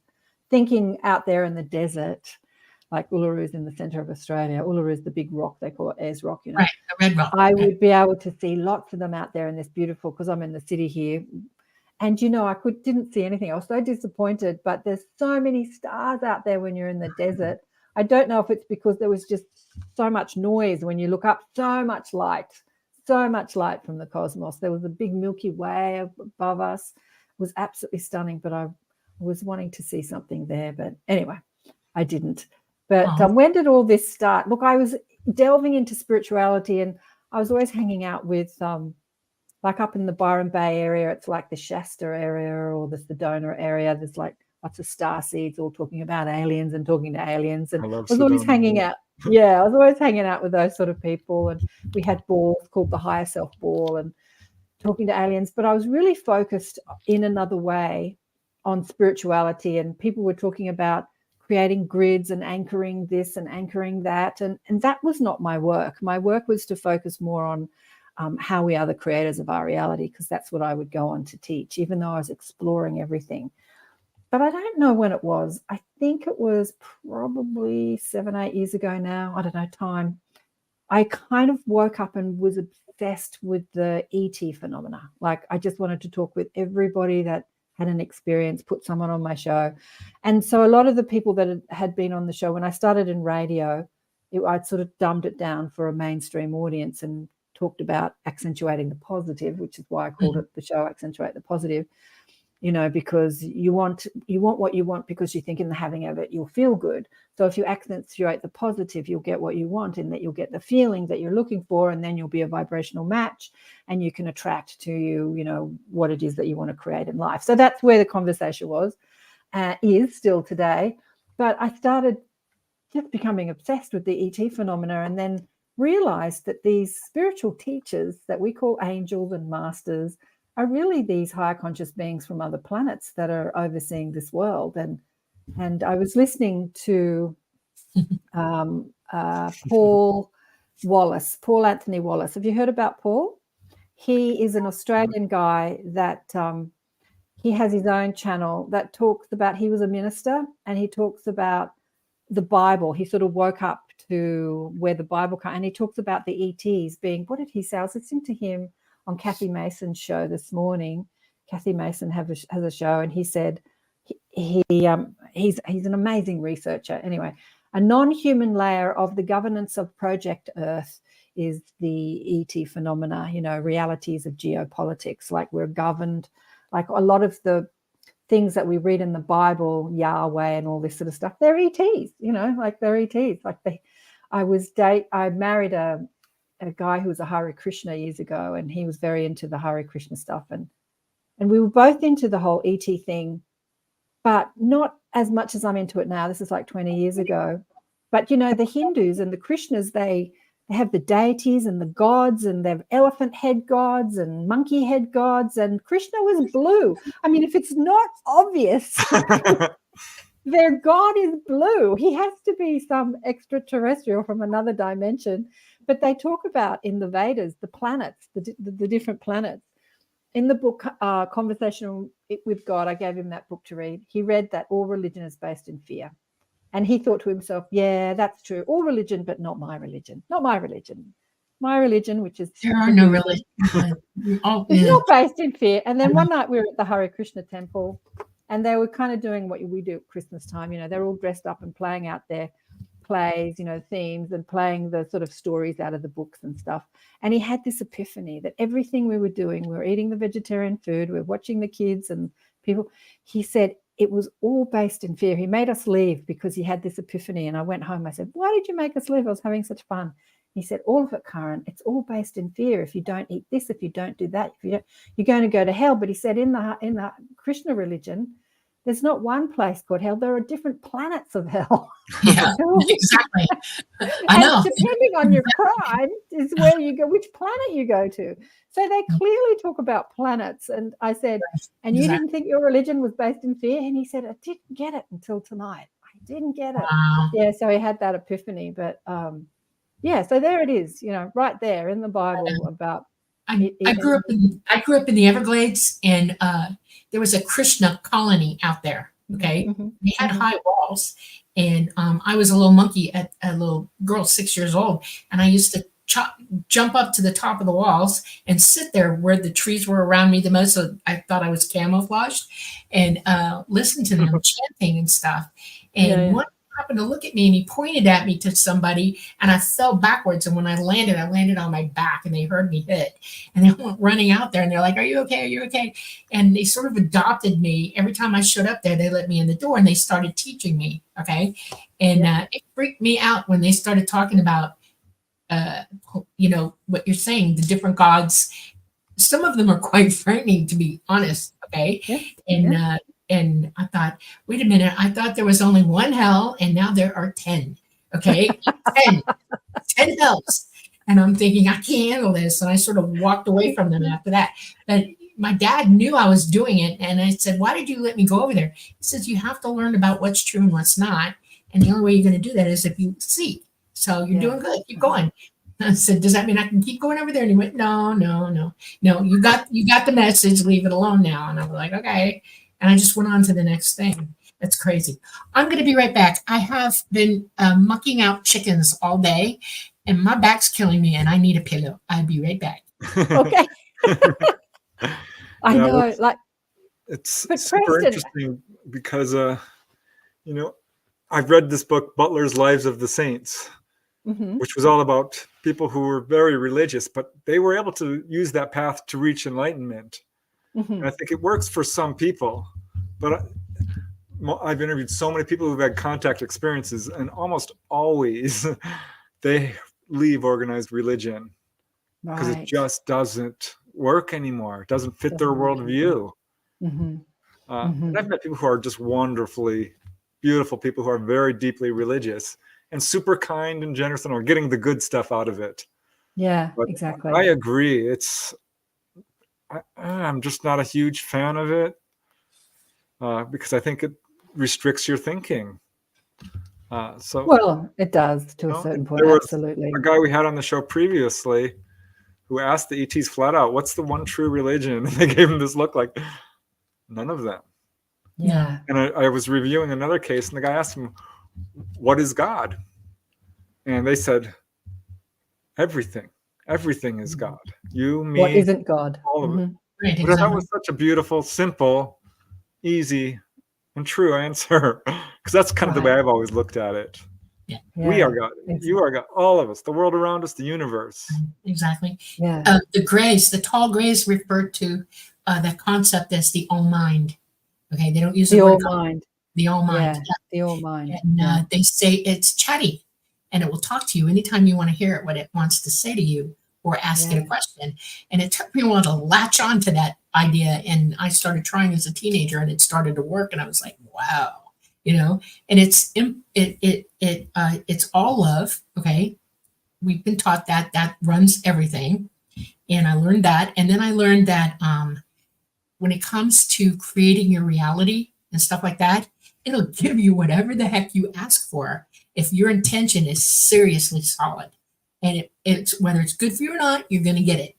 S3: thinking out there in the desert, like Uluru's in the center of Australia. Uluru's the big rock, they call it Ayers Rock,
S1: Right, the red rock.
S3: I would be able to see lots of them out there in this beautiful, because I'm in the city here. And, I didn't see anything. I was so disappointed, but there's so many stars out there when you're in the desert. I don't know if it's because there was just so much noise when you look up, so much light from the cosmos. There was a big Milky Way above us. It was absolutely stunning, but I was wanting to see something there. But anyway, I didn't. But when did all this start? Look, I was delving into spirituality, and I was always hanging out with like up in the Byron Bay area, it's like the Shasta area or the Sedona area. There's like lots of star seeds all talking about aliens and talking to aliens. And I was always hanging out. Yeah, I was always hanging out with those sort of people. And we had balls called the Higher Self Ball and talking to aliens. But I was really focused in another way on spirituality. And people were talking about creating grids and anchoring this and anchoring that. And that was not my work. My work was to focus more on how we are the creators of our reality, because that's what I would go on to teach, even though I was exploring everything. But I don't know when it was. I think it was probably 7-8 years ago now. I don't know, time. I kind of woke up and was obsessed with the ET phenomena. Like, I just wanted to talk with everybody that had an experience, put someone on my show. And so a lot of the people that had been on the show, when I started in radio, I'd sort of dumbed it down for a mainstream audience and talked about accentuating the positive, which is why I called it the show Accentuate the Positive, because you want what you want, because you think in the having of it, you'll feel good. So if you accentuate the positive, you'll get what you want, and that you'll get the feeling that you're looking for, and then you'll be a vibrational match, and you can attract to you, what it is that you want to create in life. So that's where the conversation is still today. But I started just becoming obsessed with the ET phenomena, and then realized that these spiritual teachers that we call angels and masters are really these higher conscious beings from other planets that are overseeing this world. And I was listening to Paul Anthony Wallace. Have you heard about Paul? He is an Australian guy that he has his own channel that talks about, he was a minister, and he talks about the Bible. He sort of woke up to where the Bible comes, and he talks about the ETs being, what did he say? I was listening to him on Kathy Mason's show this morning. Kathy Mason has a show, and he said he's an amazing researcher. Anyway, a non-human layer of the governance of Project Earth is the ET phenomena, realities of geopolitics. Like, we're governed, like a lot of the things that we read in the Bible, Yahweh and all this sort of stuff, they're ETs, like they're ETs. Like I married a guy who was a Hare Krishna years ago, and he was very into the Hare Krishna stuff. And we were both into the whole ET thing, but not as much as I'm into it now. This is like 20 years ago. But, the Hindus and the Krishnas, they have the deities and the gods, and they have elephant head gods and monkey head gods, and Krishna was blue. I mean, if it's not obvious, their god is blue. He has to be some extraterrestrial from another dimension. But they talk about in the Vedas, the planets, the different planets. In the book, Conversation with God, I gave him that book to read. He read that all religion is based in fear. And he thought to himself, yeah, that's true. All religion, but not my religion. Not my religion. My religion, which is...
S1: There are no religions.
S3: It's not based in fear. And then one night we were at the Hare Krishna temple, and they were kind of doing what we do at Christmas time. They're all dressed up and playing out their plays, themes, and playing the sort of stories out of the books and stuff. And he had this epiphany that everything we were doing, we were eating the vegetarian food, we were watching the kids and people. He said it was all based in fear. He made us leave because he had this epiphany. And I went home. I said, why did you make us leave? I was having such fun. He said, all of it, Karen, it's all based in fear. If you don't eat this, if you don't do that, you're going to go to hell. But he said in the Krishna religion, there's not one place called hell. There are different planets of hell.
S1: Yeah, exactly. I know.
S3: And depending on your pride is where you go, which planet you go to. So they clearly talk about planets. And I said, and you didn't think your religion was based in fear? And he said, I didn't get it until tonight. I didn't get it.
S1: Wow.
S3: Yeah, so he had that epiphany. But so there it is, right there in the Bible about.
S1: I grew up in the Everglades, and there was a Krishna colony out there. Okay, they had high walls, and I was a little monkey, a little girl, 6 years old, and I used to jump up to the top of the walls and sit there where the trees were around me the most. So I thought I was camouflaged, and listen to them chanting and stuff. And one happened to look at me, and he pointed at me to somebody, and I fell backwards. And when I landed on my back, and they heard me hit, and they went running out there, and they're like, are you okay? Are you okay? And they sort of adopted me. Every time I showed up there, they let me in the door, and they started teaching me. Okay. And it freaked me out when they started talking about, what you're saying, the different gods. Some of them are quite frightening, to be honest. Okay. And I thought, wait a minute, I thought there was only one hell, and now there are 10. Okay. 10 hells. And I'm thinking, I can't handle this. And I sort of walked away from them after that. But my dad knew I was doing it. And I said, why did you let me go over there? He says, you have to learn about what's true and what's not. And the only way you're going to do that is if you seek. So you're doing good. Keep going. I said, does that mean I can keep going over there? And he went, no, no, no, no. You got the message. Leave it alone now. And I was like, okay. And I just went on to the next thing. That's crazy. I'm going to be right back. I have been mucking out chickens all day, and my back's killing me, and I need a pillow. I'll be right back.
S3: Okay. I know, like,
S2: it's
S3: but
S2: super
S3: Preston,
S2: interesting because you know, I've read this book, Butler's Lives of the Saints, which was all about people who were very religious, but they were able to use that path to reach enlightenment. And I think it works for some people, but I've interviewed so many people who've had contact experiences, and almost always they leave organized religion because it just doesn't work anymore. It doesn't fit their worldview. And I've met people who are just wonderfully beautiful people who are very deeply religious and super kind and generous and are getting the good stuff out of it.
S3: Yeah,
S2: but
S3: exactly.
S2: I agree. I'm just not a huge fan of it because I think it restricts your thinking.
S3: Well, it does to a certain point. Absolutely.
S2: A guy we had on the show previously who asked the ETs flat out, "What's the one true religion?" And they gave him this look like, none of them.
S3: Yeah.
S2: And I was reviewing another case, and the guy asked him, "What is God?" And they said, "Everything. Everything is God. You, me,
S3: what isn't God?
S2: All of it."
S1: Right,
S2: But that was such a beautiful, simple, easy, and true answer, because that's kind of the way I've always looked at it.
S1: Yeah.
S2: We are God. You are God. All of us. The world around us. The universe.
S1: Exactly.
S3: Yeah.
S1: The grays, the tall grays, refer to that concept as the all mind. Okay, they don't use
S3: the
S1: the
S3: all
S1: word
S3: mind.
S1: the all mind.
S3: Yeah. The all mind.
S1: And they say it's chatty, and it will talk to you anytime you want to hear it, what it wants to say to you, or ask it a question. And it took me a while to latch on to that idea. And I started trying as a teenager, and it started to work. And I was like, wow, and it's all love. Okay. We've been taught that runs everything. And I learned that. And then I learned that when it comes to creating your reality and stuff like that, it'll give you whatever the heck you ask for if your intention is seriously solid. And it's whether it's good for you or not, you're going to get it.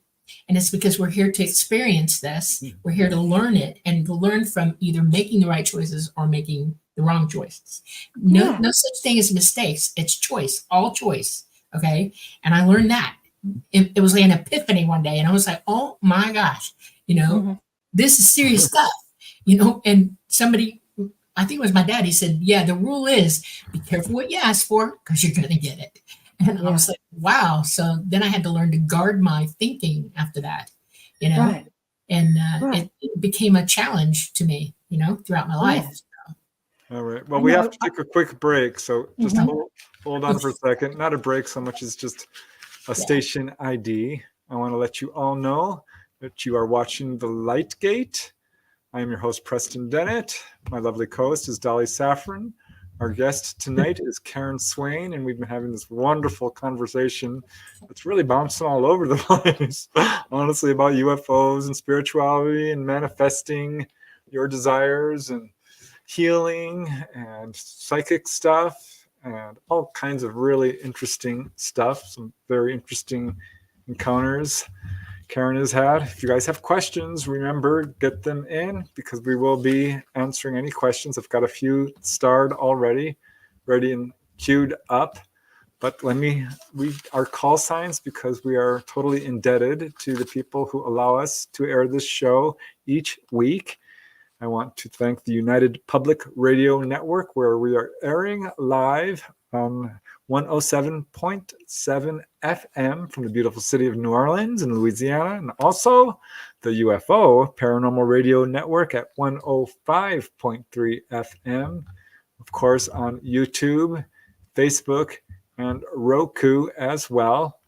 S1: And it's because we're here to experience this. We're here to learn it and to learn from either making the right choices or making the wrong choices. No such thing as mistakes. It's choice, all choice. Okay. And I learned that. It was like an epiphany one day. And I was like, oh my gosh, this is serious stuff, and somebody, I think it was my dad, he said, yeah, the rule is be careful what you ask for because you're going to get it. And I was like, wow. So then I had to learn to guard my thinking after that, and it became a challenge to me, throughout my life.
S2: All right. Well, we have to take a quick break. So just hold on for a second. Not a break so much as just a station ID. I want to let you all know that you are watching The Light Gate. I am your host, Preston Dennett. My lovely co-host is Dolly Saffron. Our guest tonight is KAren Swain, and we've been having this wonderful conversation that's really bouncing all over the place, honestly, about UFOs and spirituality and manifesting your desires and healing and psychic stuff and all kinds of really interesting stuff, some very interesting encounters KAren has had. If you guys have questions, remember, get them in because we will be answering any questions. I've got a few starred already, ready and queued up. But let me read our call signs because we are totally indebted to the people who allow us to air this show each week. I want to thank the United Public Radio Network, where we are airing live on 107.7 FM from the beautiful city of New Orleans in Louisiana, and also the UFO Paranormal Radio Network at 105.3 FM, of course, on YouTube, Facebook, and Roku as well.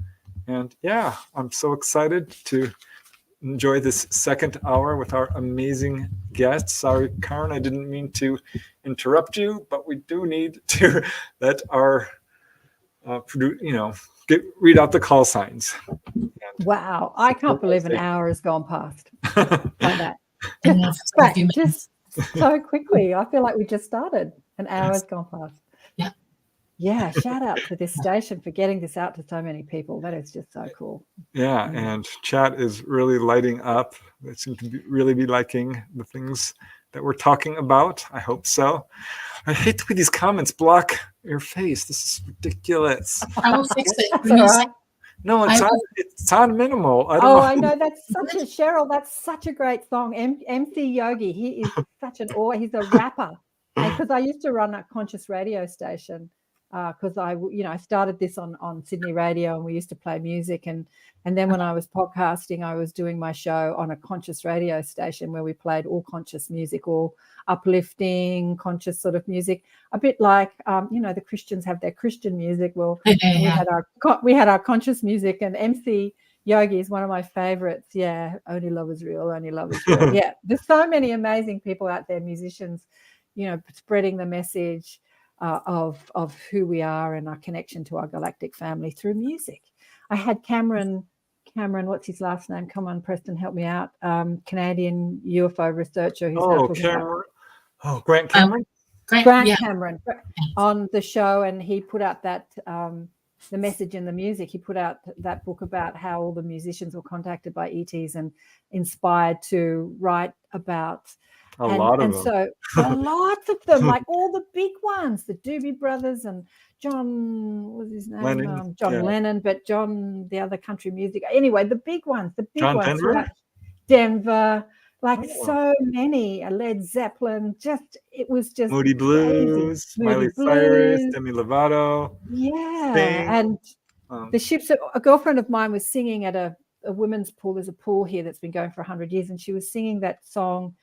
S2: And yeah, I'm so excited to enjoy this second hour with our amazing guests. Sorry, KAren, I didn't mean to interrupt you, but we do need to let our read out the call signs.
S3: Wow, I can't believe an hour has gone past like that. Just so quickly. I feel like we just started. An hour has gone past.
S1: Yeah.
S3: Yeah, shout out to this station for getting this out to so many people. That is just so cool.
S2: Yeah, and chat is really lighting up. They seem to really be liking the things that we're talking about. I hope so. I hate the way these comments block your face. This is ridiculous.
S1: I will fix it.
S3: That's
S1: When you
S3: all
S1: say-
S3: right.
S2: No, it's on minimal. I don't
S3: Oh,
S2: know.
S3: I know. That's such a Cheryl. That's such a great song. MC Yogi. He is such an he's a rapper. And because I used to run a conscious radio station, because I started this on Sydney radio, and we used to play music, and then when I was podcasting, I was doing my show on a conscious radio station where we played all conscious music, all uplifting, conscious sort of music, a bit like the Christians have their Christian music. Well, we had our conscious music, and MC Yogi is one of my favorites. Yeah, only love is real, only love is real. Yeah, there's so many amazing people out there, musicians, spreading the message of who we are and our connection to our galactic family through music. I had Cameron, what's his last name? Come on, Preston, help me out. Canadian UFO researcher who's now talking about
S2: Grant Cameron.
S3: Grant Cameron on the show, and he put out that the message in the music. He put out that book about how all the musicians were contacted by ETs and inspired to write about.
S2: A lot of
S3: them, like all the big ones, the Doobie Brothers and John, what's his name?
S2: Lennon,
S3: Lennon, but John, the other country music. Anyway, the big ones,
S2: Denver?
S3: Denver, so many, Led Zeppelin, it was just
S2: Moody Blues, Miley Cyrus, Demi Lovato.
S3: Yeah,
S2: Sting.
S3: And the ships, a girlfriend of mine was singing at a women's pool. There's a pool here that's been going for 100 years, and she was singing that song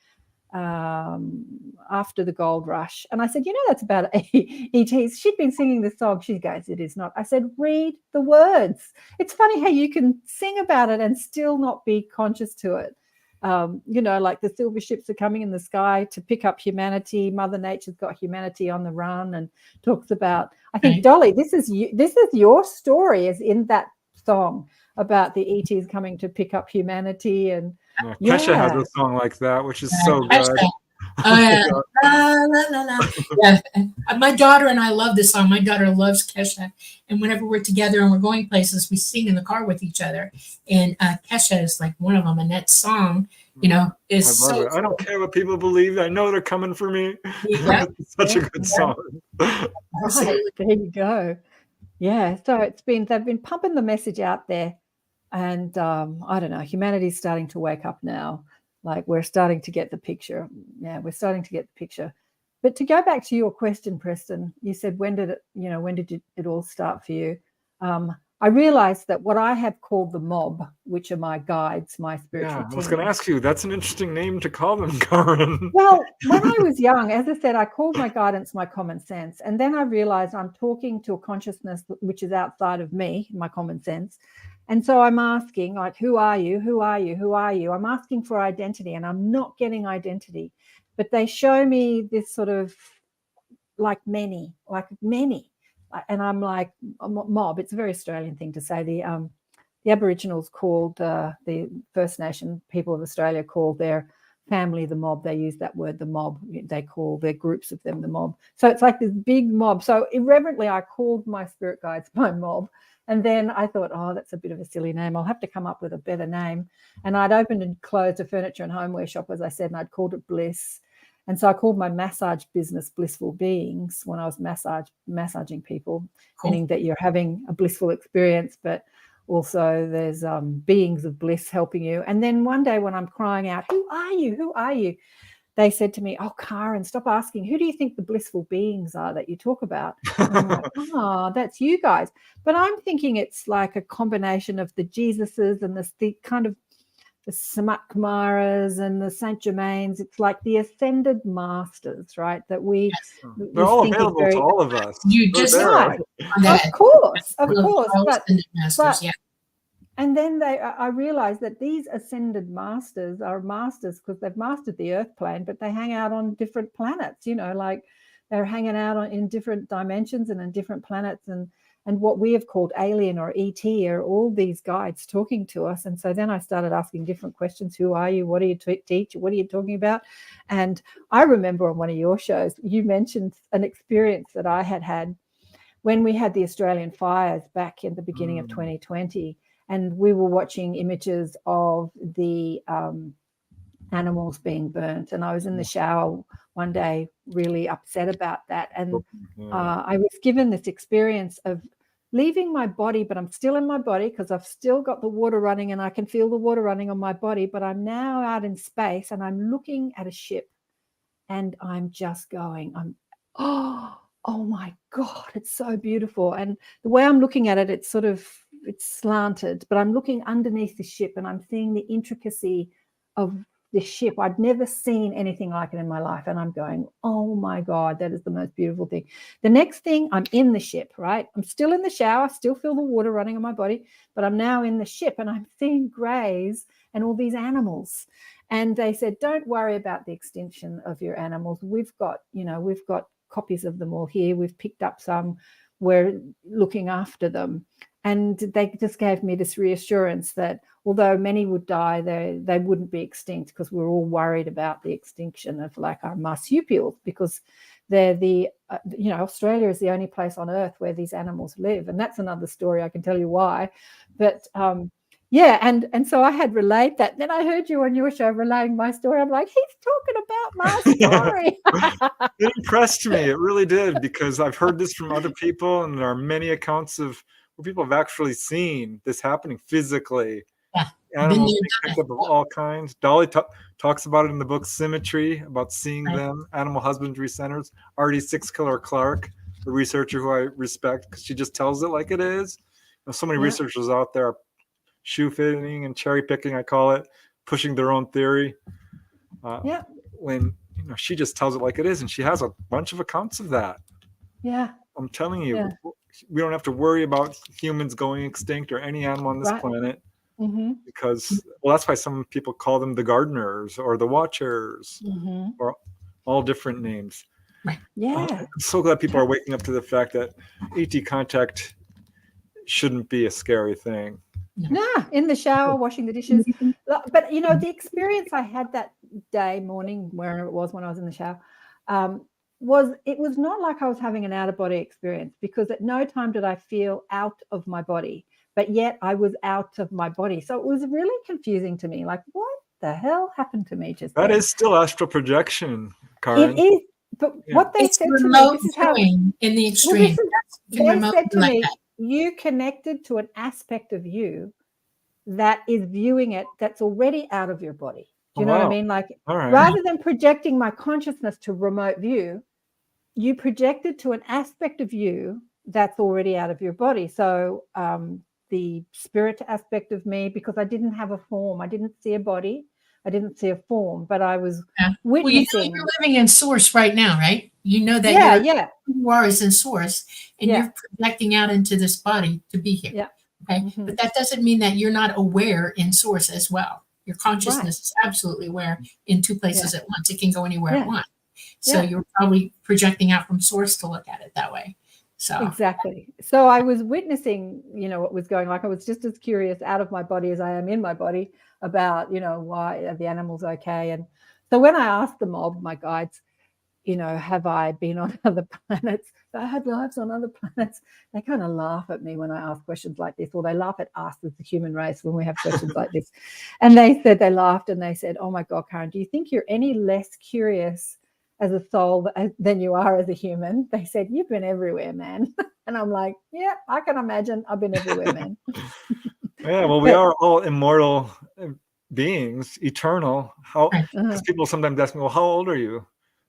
S3: after the gold rush, and I said, that's about ETs. She'd been singing the song. She goes, it is not. I said, read the words. It's funny how you can sing about it and still not be conscious to it. Like the silver ships are coming in the sky to pick up humanity. Mother Nature's got humanity on the run, and talks about, I think, Dolly, this is your story, is in that song about the ETs coming to pick up humanity. And
S2: Kesha has a song like that, which is so good.
S1: Oh yeah. La, la, la. Yeah. My daughter and I love this song. My daughter loves Kesha, and whenever we're together and we're going places, we sing in the car with each other. And Kesha is like one of them, and that song, is
S2: I love it. I don't care what people believe. I know they're coming for me.
S1: Yeah.
S2: It's such a good song.
S3: Right, there you go. Yeah, so they've been pumping the message out there, and I don't know, humanity's starting to wake up now. Like, we're starting to get the picture. Yeah, we're starting to get the picture. But to go back to your question, Preston, you said, when did it all start for you? I realized that what I have called the mob, which are my guides, my spiritual team.
S2: I was going to ask you, that's an interesting name to call them, Karen.
S3: Well, when I was young, as I said, I called my guidance my common sense. And then I realized I'm talking to a consciousness which is outside of me, my common sense. And so I'm asking, like, who are you? Who are you? Who are you? I'm asking for identity, and I'm not getting identity. But they show me this sort of like many. And I'm like, mob. It's a very Australian thing to say. The Aboriginals called the First Nation people of Australia called their family the mob. They use that word, the mob. They call their groups of them the mob. So it's like this big mob. So irreverently, I called my spirit guides my mob. And then I thought, that's a bit of a silly name. I'll have to come up with a better name. And I'd opened and closed a furniture and homeware shop, as I said, and I'd called it Bliss. And so I called my massage business Blissful Beings when I was massaging people, meaning that you're having a blissful experience, but also there's beings of bliss helping you. And then one day when I'm crying out, who are you? Who are you? They said to me, Karen, stop asking. Who do you think the blissful beings are that you talk about? And I'm like, that's you guys. But I'm thinking it's like a combination of the Jesuses and the kind of the Samat Kumaras and the Saint Germains. It's like the ascended masters, right? That
S2: they're all available to all of us.
S1: You just
S3: right. Of course. But and then I realized that these ascended masters are masters because they've mastered the earth plane, but they hang out on different planets, like they're hanging out in different dimensions and in different planets. And what we have called alien or ET are all these guides talking to us. And so then I started asking different questions. Who are you? What do you teach? What are you talking about? And I remember on one of your shows, you mentioned an experience that I had when we had the Australian fires back in the beginning of 2020, and we were watching images of the animals being burnt, and I was in the shower one day really upset about that, and I was given this experience of leaving my body, but I'm still in my body because I've still got the water running and I can feel the water running on my body, but I'm now out in space and I'm looking at a ship and I'm just going, oh my God, it's so beautiful. And the way I'm looking at it, it's slanted, but I'm looking underneath the ship and I'm seeing the intricacy of the ship. I'd never seen anything like it in my life. And I'm going, oh my God, that is the most beautiful thing. The next thing, I'm in the ship, right? I'm still in the shower, still feel the water running on my body, but I'm now in the ship and I'm seeing greys and all these animals. And they said, don't worry about the extinction of your animals. We've got copies of them all here. We've picked up some. We're looking after them. And they just gave me this reassurance that although many would die, they wouldn't be extinct, because we're all worried about the extinction of like our marsupials, because they're Australia is the only place on earth where these animals live. And that's another story. I can tell you why. But and so I had relayed that. Then I heard you on your show relaying my story. I'm like, he's talking about my story.
S2: It impressed me. It really did, because I've heard this from other people, and there are many accounts of where people have actually seen this happening physically.
S1: Yeah.
S2: Animals being picked up of all kinds. Dolly talks about it in the book Symmetry, about seeing them. Animal husbandry centers. Artie Six-Killer Clark, a researcher who I respect, because she just tells it like it is. So many researchers out there are shoe fitting and cherry picking, I call it, pushing their own theory. When she just tells it like it is, and she has a bunch of accounts of that.
S3: Yeah.
S2: I'm telling you, we don't have to worry about humans going extinct or any animal on this planet, because that's why some people call them the gardeners or the watchers, or all different names.
S1: Right.
S3: Yeah.
S2: I'm so glad people are waking up to the fact that ET contact shouldn't be a scary thing.
S3: Nah, in the shower, washing the dishes. But, the experience I had that morning, wherever it was when I was in the shower, was not like I was having an out-of-body experience, because at no time did I feel out of my body, but yet I was out of my body. So it was really confusing to me. Like, what the hell happened to me just
S2: That
S3: then?
S2: is still astral projection, Karen.
S3: It is. But what they said to me, this is how
S1: in the extreme.
S3: they said to me, you connected to an aspect of you that is viewing it, that's already out of your body. Do you know what I mean? Like, rather than projecting my consciousness to remote view, you projected to an aspect of you that's already out of your body. So the spirit aspect of me, because I didn't have a form, I didn't see a body, I didn't see a form, but I was witnessing.
S1: Well, you're living in source right now, right? You know that you are is in source, and you're projecting out into this body to be here.
S3: Yeah.
S1: Okay. But that doesn't mean that you're not aware in source as well. Your consciousness is absolutely aware in two places at once. It can go anywhere it wants. So you're probably projecting out from source to look at it that way. So
S3: exactly. So I was witnessing, what was going on. Like, I was just as curious out of my body as I am in my body about, why are the animals okay? And so when I asked the mob, my guides, have I been on other planets? I had lives on other planets. They kind of laugh at me when I ask questions like this, or they laugh at us as the human race when we have questions like this. And they laughed and they said, oh my God, Karen, do you think you're any less curious as a soul than you are as a human? They said, you've been everywhere, man. And I'm like, yeah, I can imagine. I've been everywhere, man.
S2: Yeah, well, we are all immortal beings, eternal. Because people sometimes ask me, well, how old are you?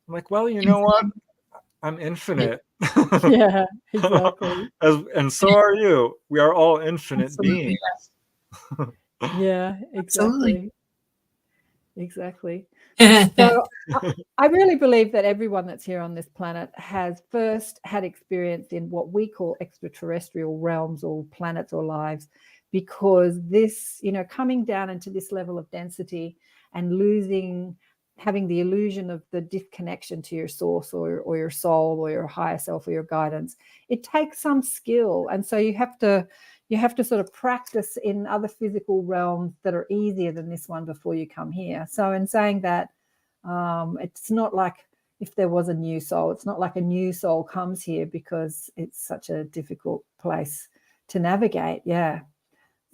S2: I'm like, well, you know what? I'm infinite.
S3: Yeah, exactly.
S2: And so are you. We are all infinite beings.
S3: Yeah, exactly.
S1: Absolutely.
S3: Exactly. So I really believe that everyone that's here on this planet has first had experience in what we call extraterrestrial realms or planets or lives, because this, coming down into this level of density and having the illusion of the disconnection to your source or your soul or your higher self or your guidance, it takes some skill. And so you have to sort of practice in other physical realms that are easier than this one before you come here. So in saying that, it's not like if there was a new soul. It's not like a new soul comes here because it's such a difficult place to navigate. Yeah.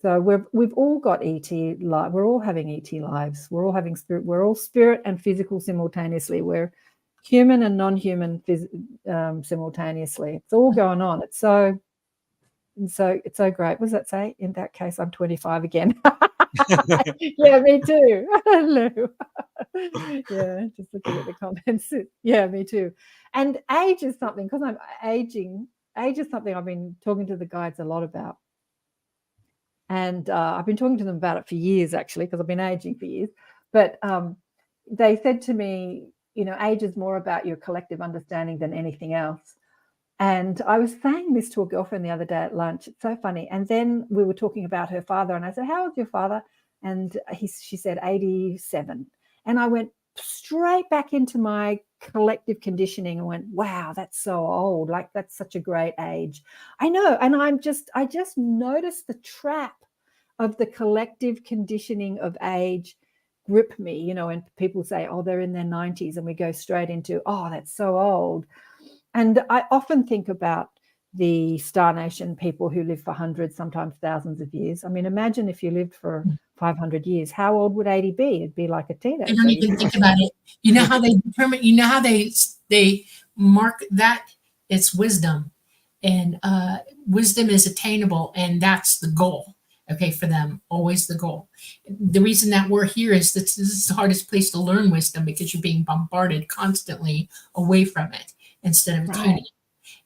S3: So we've all got ET life. We're all having ET lives. We're all having spirit. We're all spirit and physical simultaneously. We're human and non-human simultaneously. It's all going on. It's so great. What does that say? In that case, I'm 25 again. Yeah, me too. Hello. Yeah, just looking at the comments. Yeah, me too. And age is something, because I'm aging. Age is something I've been talking to the guides a lot about. And I've been talking to them about it for years, actually, because I've been aging for years. But they said to me, age is more about your collective understanding than anything else. And I was saying this to a girlfriend the other day at lunch. It's so funny. And then we were talking about her father, and I said, "How old's your father?" And she said 87. And I went straight back into my collective conditioning and went, wow, that's so old. Like, that's such a great age. I know. And I just noticed the trap of the collective conditioning of age grip me, and people say, oh, they're in their 90s, and we go straight into, oh, that's so old. And I often think about the Star Nation people who live for hundreds, sometimes thousands of years. I mean, imagine if you lived for 500 years. How old would 80 be? It'd be like a teenager.
S1: I don't even think about it. You know how they determine, how they mark that? It's wisdom. And wisdom is attainable, and that's the goal. Okay, for them, always the goal. The reason that we're here is that this is the hardest place to learn wisdom, because you're being bombarded constantly away from it instead of attaining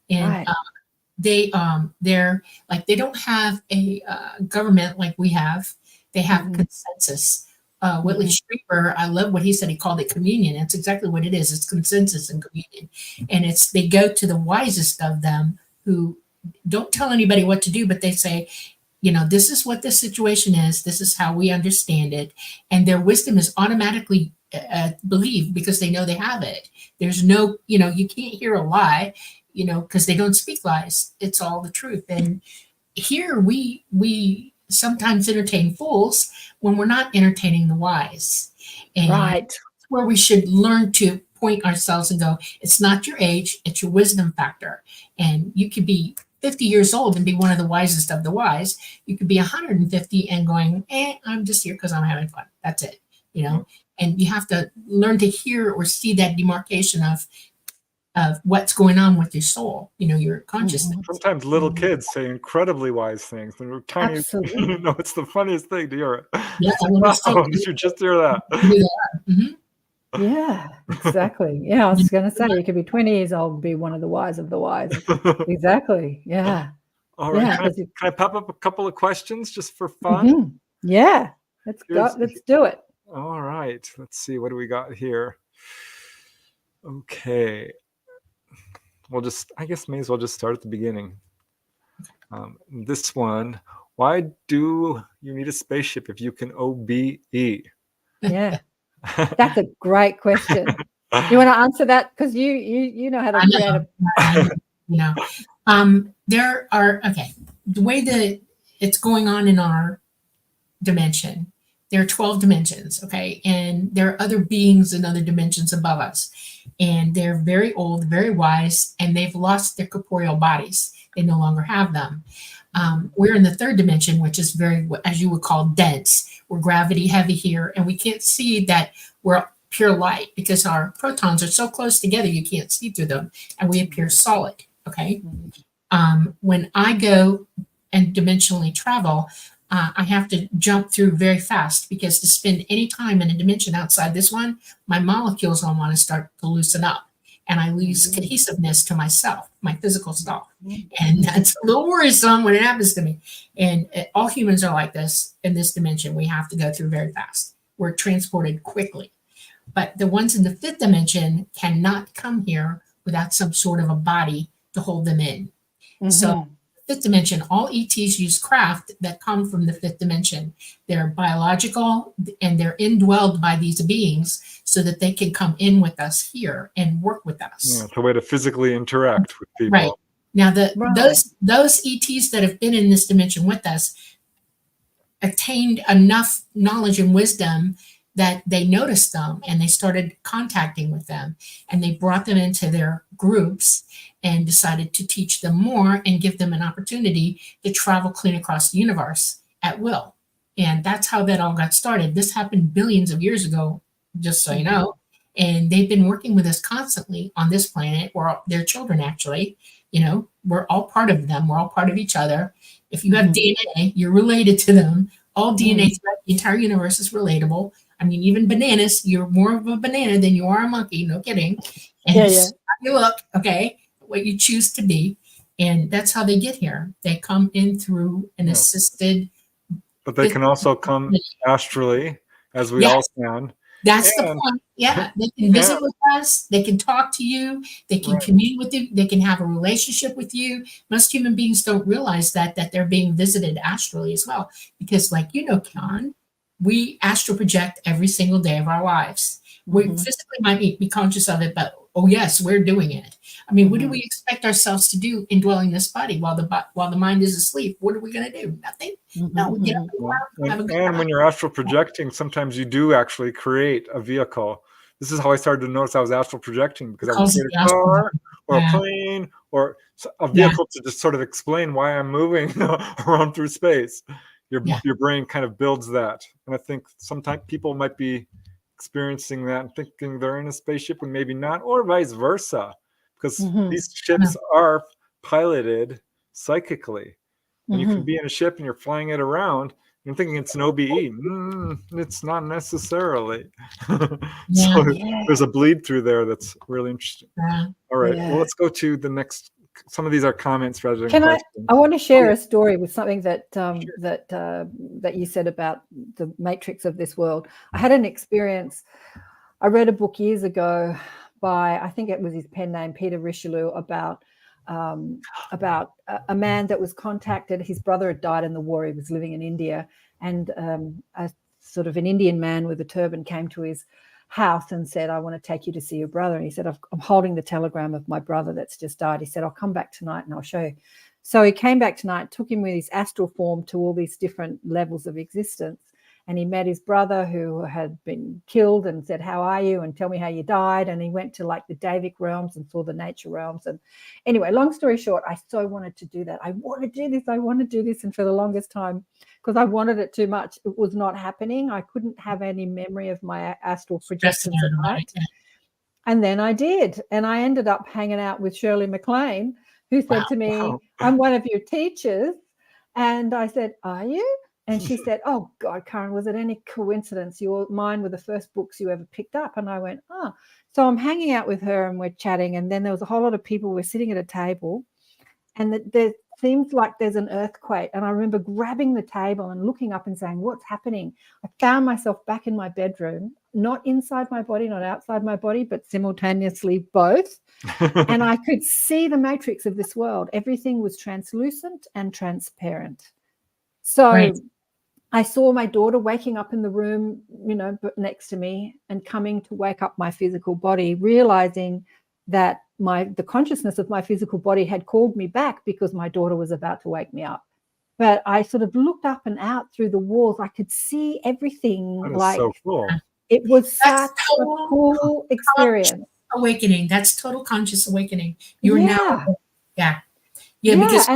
S1: it. And they're like, they don't have a government like we have. They have consensus. Whitley Strieber, I love what he said. He called it communion. That's exactly what it is. It's consensus and communion. And they go to the wisest of them, who don't tell anybody what to do, but they say, this is what this situation is. This is how we understand it. And their wisdom is automatically believed, because they know they have it. There's no, you can't hear a lie, because they don't speak lies. It's all the truth. And here we sometimes entertain fools when we're not entertaining the wise. And that's where we should learn to point ourselves and go, it's not your age, it's your wisdom factor. And you could be 50 years old and be one of the wisest of the wise. You could be 150 and going, I'm just here because I'm having fun. That's it, And you have to learn to hear or see that demarcation of what's going on with your soul, your consciousness.
S2: Sometimes little kids say incredibly wise things. When we're tiny, it's the funniest thing to hear it.
S1: Yeah,
S2: did you just hear that?
S3: Yeah, exactly. Yeah, I was going to say, you could be 20 years old and be one of the wise of the wise. Exactly. Yeah.
S2: All right.
S3: Yeah,
S2: can I pop up a couple of questions just for fun?
S3: Yeah. Let's go. Let's do it.
S2: All right. Let's see. What do we got here? Okay. I guess may as well just start at the beginning. This one, why do you need a spaceship if you can OBE?
S3: Yeah. That's a great question. You want to answer that? Because you know how to create
S1: there are, the way that it's going on in our dimension, there are 12 dimensions, and there are other beings in other dimensions above us, and they're very old, very wise, and they've lost their corporeal bodies. They no longer have them. We're in the third dimension, which is very, as you would call, dense. We're gravity heavy here, and we can't see that we're pure light, because our protons are so close together you can't see through them, and we appear solid. When I go and dimensionally travel, I have to jump through very fast, because to spend any time in a dimension outside this one, my molecules all want to start to loosen up, and I lose cohesiveness to myself, my physical self. And that's a little worrisome when it happens to me. And all humans are like this in this dimension. We have to go through very fast. We're transported quickly. But the ones in the fifth dimension cannot come here without some sort of a body to hold them in. So fifth dimension, all ETs use craft that come from the fifth dimension. They're biological, and they're indwelled by these beings so that they can come in with us here and work with us.
S2: Yeah, it's a way to physically interact with people.
S1: Right. Now, those ETs that have been in this dimension with us attained enough knowledge and wisdom that they noticed them and they started contacting with them, and they brought them into their groups and decided to teach them more and give them an opportunity to travel clean across the universe at will. And that's how that all got started. This happened billions of years ago, just so you know. And they've been working with us constantly on this planet. We're all, their children, actually. You know, we're all part of them. We're all part of each other. If you have DNA, you're related to them. All DNA throughout the entire universe is relatable. I mean, even bananas, you're more of a banana than you are a monkey. No kidding. And just how you look, okay, what you choose to be. And that's how they get here. They come in through an assisted.
S2: But they can also come astrally, as we all can.
S1: That's the point. Yeah, they can visit with us. They can talk to you. They can commune with you. They can have a relationship with you. Most human beings don't realize that they're being visited astrally as well. Because, like you know, Karen, we astral project every single day of our lives. We physically might be conscious of it, but oh yes, we're doing it. I mean, what do we expect ourselves to do indwelling this body while the mind is asleep? What are we going to do? Nothing. No, we get up and have a good time.
S2: And when you're astral projecting, sometimes you do actually create a vehicle. This is how I started to notice I was astral projecting, because I would create a car or a plane or a vehicle to just sort of explain why I'm moving around through space. Your brain kind of builds that. And I think sometimes people might be experiencing that and thinking they're in a spaceship when maybe not, or vice versa, because these ships are piloted psychically. And you can be in a ship and you're flying it around, you're thinking it's an OBE. It's not necessarily. So there's a bleed through there that's really interesting. All right, well, let's go to the next. Some of these are comments rather than questions.
S3: I want to share a story with something that that you said about the matrix of this world. I had an experience. I read a book years ago by, I think it was his pen name, Peter Richelieu, about a man that was contacted. His brother had died in the war. He was living in India, and a sort of an Indian man with a turban came to his house and said, I want to take you to see your brother. And he said, I'm holding the telegram of my brother that's just died. He said, I'll come back tonight and I'll show you. So he came back tonight, took him with his astral form to all these different levels of existence. And he met his brother who had been killed and said, how are you? And tell me how you died. And he went to like the Davic realms and saw the nature realms. And anyway, long story short, I so wanted to do that. I want to do this. I want to do this. And for the longest time, because I wanted it too much, it was not happening. I couldn't have any memory of my astral projections at night. And then I did. And I ended up hanging out with Shirley MacLaine, who said to me, I'm one of your teachers. And I said, are you? And she said, oh, God, Karen, was it any coincidence? Mine were the first books you ever picked up. And I went, oh. So I'm hanging out with her and we're chatting. And then there was a whole lot of people. We're sitting at a table. And there seems like there's an earthquake. And I remember grabbing the table and looking up and saying, what's happening? I found myself back in my bedroom, not inside my body, not outside my body, but simultaneously both. And I could see the matrix of this world. Everything was translucent and transparent. So I saw my daughter waking up in the room, next to me and coming to wake up my physical body, realizing that the consciousness of my physical body had called me back because my daughter was about to wake me up. But I sort of looked up and out through the walls. I could see everything.
S2: That is so cool.
S3: It was such a cool experience.
S1: Awakening. That's total conscious awakening. You're now. Because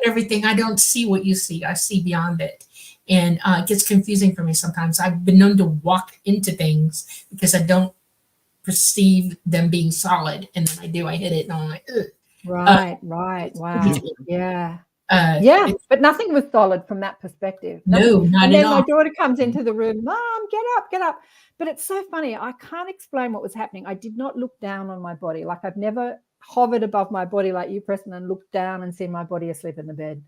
S1: everything, I don't see what you see. I see beyond it. And it gets confusing for me sometimes. I've been known to walk into things because I don't perceive them being solid. And then I hit it and I'm like, ugh.
S3: Right. Wow. But nothing was solid from that perspective.
S1: No, not
S3: and
S1: at
S3: then
S1: all.
S3: My daughter comes into the room, Mom, get up. But it's so funny. I can't explain what was happening. I did not look down on my body. Like I've never hovered above my body like you, Preston, and looked down and seen my body asleep in the bed.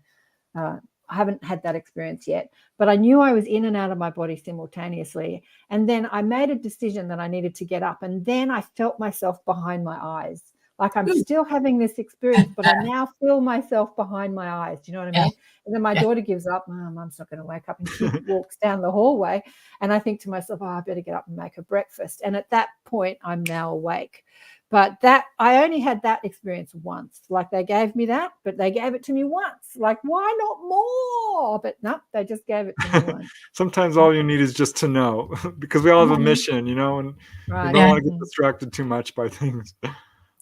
S3: I haven't had that experience yet, but I knew I was in and out of my body simultaneously. And then I made a decision that I needed to get up. And then I felt myself behind my eyes. Like I'm still having this experience, but I now feel myself behind my eyes. Do you know what I mean? And then my daughter gives up. Mom's not going to wake up. And she walks down the hallway. And I think to myself, I better get up and make her breakfast. And at that point, I'm now awake. But that I only had that experience once. Like they gave me that, but they gave it to me once. Like, why not more? But no, they just gave it to me once.
S2: Sometimes all you need is just to know, because we all have a mission, you know, and we
S3: Right.
S2: don't want to get distracted too much by things.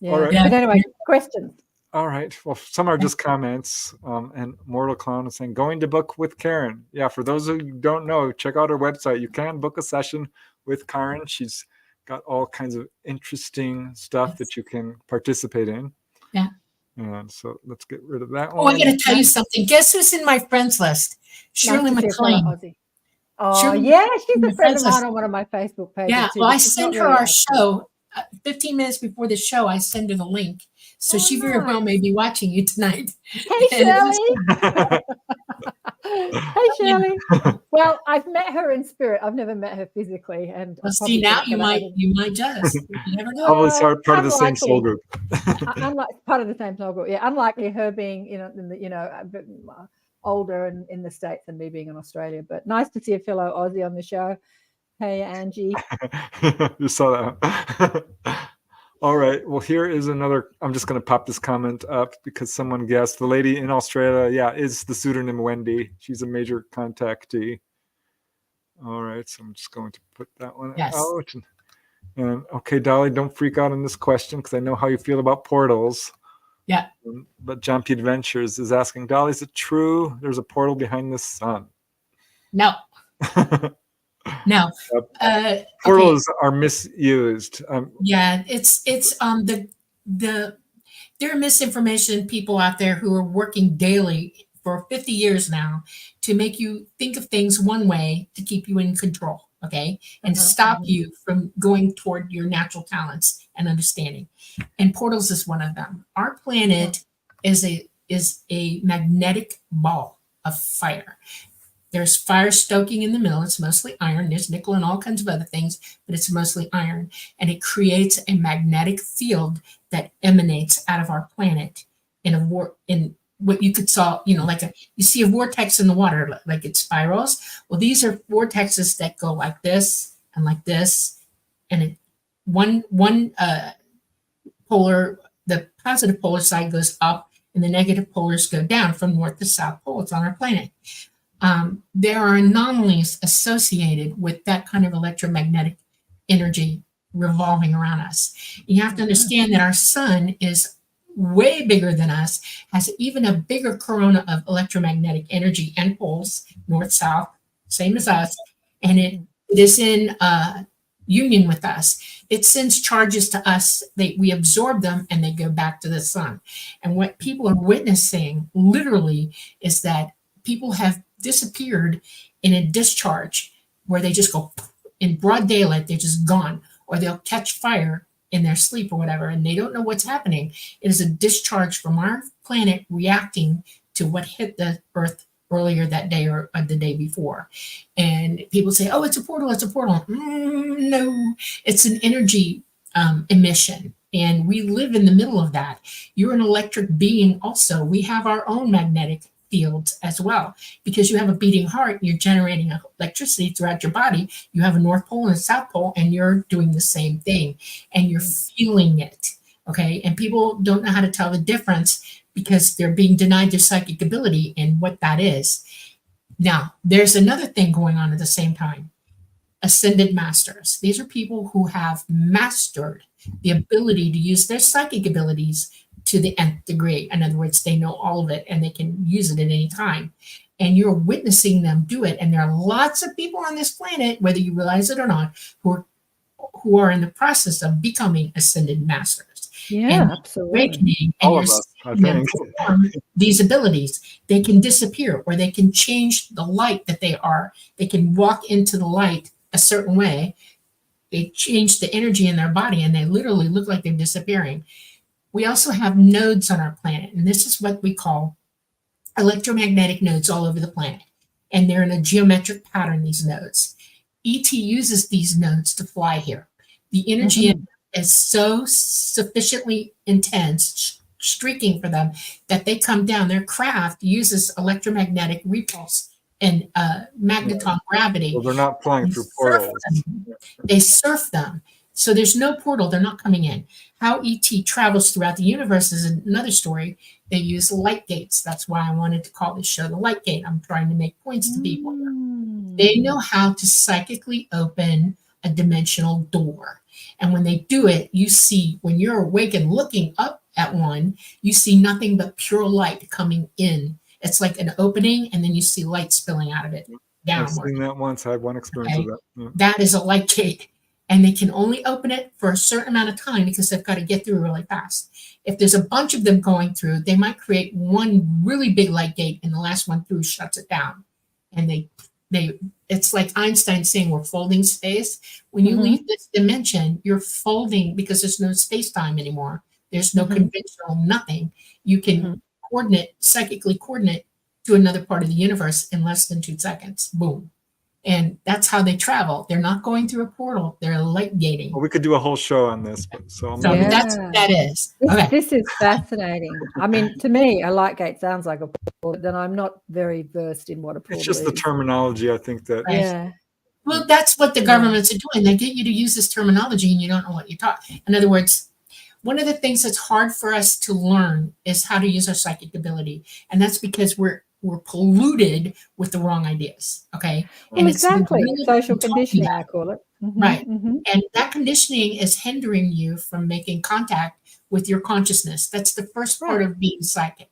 S3: Yeah.
S2: All right.
S3: But anyway, questions.
S2: All right. Well, some are just comments. And Mortal Clown is saying, going to book with Karen. Yeah, for those who don't know, check out her website. You can book a session with Karen. She's got all kinds of interesting stuff that you can participate in.
S1: Yeah.
S2: And so let's get rid of that
S1: Oh,
S2: one.
S1: I got to tell you something. Guess who's in my friends list? Shirley
S3: Nice to see a fellow
S1: McLean.
S3: Aussie. Oh,
S1: Shirley
S3: yeah, she's
S1: my
S3: a friend of
S1: friends
S3: mine
S1: list.
S3: on one of my Facebook pages.
S1: Yeah,
S3: too,
S1: well,
S3: but
S1: I
S3: she's
S1: send
S3: not
S1: her
S3: really
S1: our
S3: active.
S1: show 15 minutes before the show. I send her the link, so
S3: Oh,
S1: she very well
S3: nice.
S1: may be watching you tonight.
S3: Hey,
S1: And this
S3: Shirley. Hey, Shirley. Well, I've met her in spirit. I've never met her physically, and
S1: Well,
S3: I
S1: see,
S3: probably
S1: now
S3: should,
S1: you
S3: but I
S1: might
S3: haven't.
S1: just. You never know.
S2: Probably part of the same soul group.
S3: Unlike part of the same soul group, yeah. Unlikely her being, a bit older and in the States and me being in Australia. But nice to see a fellow Aussie on the show. Hey, Angie.
S2: You saw that. All right. Well, here is another. I'm just going to pop this comment up because someone guessed. The lady in Australia, yeah, is the pseudonym Wendy. She's a major contactee. All right. So I'm just going to put that one out. And okay, Dolly, don't freak out on this question because I know how you feel about portals.
S1: Yeah.
S2: But John P. Adventures is asking, Dolly, is it true there's a portal behind the sun?
S1: No. No.
S2: Portals are misused.
S1: Yeah, it's there are misinformation people out there who are working daily for 50 years now to make you think of things one way to keep you in control, okay? And to stop you from going toward your natural talents and understanding. And portals is one of them. Our planet is a magnetic ball of fire. There's fire stoking in the middle. It's mostly iron. There's nickel and all kinds of other things, but it's mostly iron. And it creates a magnetic field that emanates out of our planet in what you could saw, you see a vortex in the water, like it spirals. Well, these are vortexes that go like this and like this. And one polar, the positive polar side goes up and the negative polars go down from north to south poles on our planet. There are anomalies associated with that kind of electromagnetic energy revolving around us. You have to understand that our sun is way bigger than us, has even a bigger corona of electromagnetic energy and poles, north, south, same as us, and it is in union with us. It sends charges to us, we absorb them, and they go back to the sun. And what people are witnessing, literally, is that people have disappeared in a discharge where they just go in broad daylight, they're just gone, or they'll catch fire in their sleep or whatever, and they don't know what's happening. It is a discharge from our planet reacting to what hit the earth earlier that day or the day before. And people say, oh, it's a portal, it's a portal. No, it's an energy emission. And we live in the middle of that. You're an electric being also. We have our own magnetic fields as well, because you have a beating heart, you're generating electricity throughout your body. You have a north pole and a south pole, and you're doing the same thing, and you're feeling it. Okay, and people don't know how to tell the difference because they're being denied their psychic ability and what that is. Now, there's another thing going on at the same time. Ascended masters. These are people who have mastered the ability to use their psychic abilities to the nth degree. In other words, they know all of it and they can use it at any time. And you're witnessing them do it. And there are lots of people on this planet, whether you realize it or not, who are in the process of becoming ascended masters.
S3: Yeah,
S1: and
S3: absolutely.
S1: Awakening, and
S2: All
S1: you're
S2: of us, I
S1: seeing them
S2: think.
S1: perform these abilities. They can disappear, or they can change the light that they are. They can walk into the light a certain way. They change the energy in their body, and they literally look like they're disappearing. We also have nodes on our planet, and this is what we call electromagnetic nodes all over the planet. And they're in a geometric pattern, these nodes. ET uses these nodes to fly here. The energy is so sufficiently intense, streaking for them, that they come down. Their craft uses electromagnetic repulse and magneton gravity.
S2: Well, they're not flying through portals.
S1: They surf them. So there's no portal. They're not coming in. How ET travels throughout the universe is another story. They use light gates. That's why I wanted to call this show the Light Gate. I'm trying to make points to people. They know how to psychically open a dimensional door. And when they do it, you see, when you're awake and looking up at one, you see nothing but pure light coming in. It's like an opening, and then you see light spilling out of it
S2: I've
S1: downward.
S2: seen that once. I had one experience
S1: Okay.
S2: with that. Yeah.
S1: That is a light gate. And they can only open it for a certain amount of time because they've got to get through really fast. If there's a bunch of them going through, they might create one really big light gate, and the last one through shuts it down. And they it's like Einstein saying we're folding space. When you leave this dimension, you're folding because there's no space-time anymore. There's no conventional nothing. You can psychically coordinate to another part of the universe in less than 2 seconds. Boom. And that's how they travel. They're not going through a portal. They're light gating.
S2: Well, we could do a whole show on this. But, so
S1: That's what that is. Okay.
S3: This is fascinating. I mean, to me, a light gate sounds like a portal, then I'm not very versed in what a portal is.
S2: It's just the terminology, I think, that.
S1: Right.
S3: Yeah.
S1: Well, that's what the governments are doing. They get you to use this terminology and you don't know what you're talking. In other words, one of the things that's hard for us to learn is how to use our psychic ability. And that's because we're polluted with the wrong ideas. Okay.
S3: Well,
S1: And
S3: exactly.
S1: it's
S3: Social conditioning, I call it.
S1: Right. And that conditioning is hindering you from making contact with your consciousness. That's the first part of being psychic.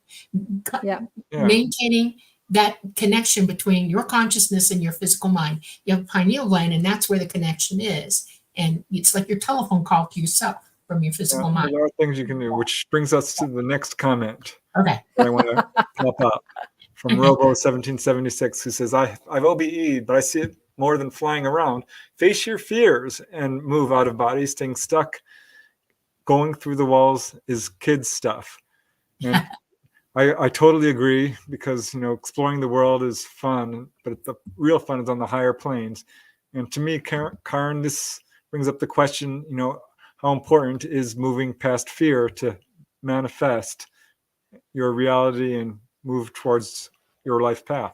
S1: Maintaining that connection between your consciousness and your physical mind. You have a pineal gland, and that's where the connection is. And it's like your telephone call to yourself from your physical mind.
S2: There are things you can do, which brings us to the next comment.
S1: Okay.
S2: That I want to pop up from Robo 1776, who says, I've OBE'd, but I see it more than flying around. Face your fears and move out of body. Staying stuck, going through the walls is kids stuff. And I totally agree, because exploring the world is fun, but the real fun is on the higher planes. And to me, Karen, this brings up the question, how important is moving past fear to manifest your reality and move towards your life path?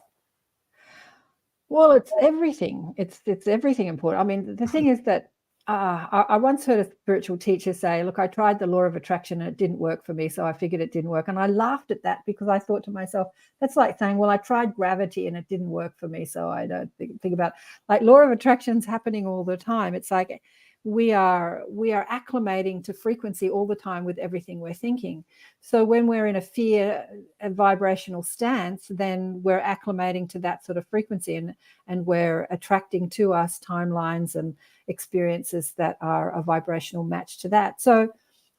S3: Well, it's everything. It's everything important. I mean, the thing is that I once heard a spiritual teacher say, look, I tried the law of attraction and it didn't work for me, so I figured it didn't work. And I laughed at that, because I thought to myself, that's like saying, well, I tried gravity and it didn't work for me, so I don't think about, like, law of attraction's happening all the time. It's like we are acclimating to frequency all the time with everything we're thinking. So when we're in a vibrational stance, then we're acclimating to that sort of frequency, and we're attracting to us timelines and experiences that are a vibrational match to that. So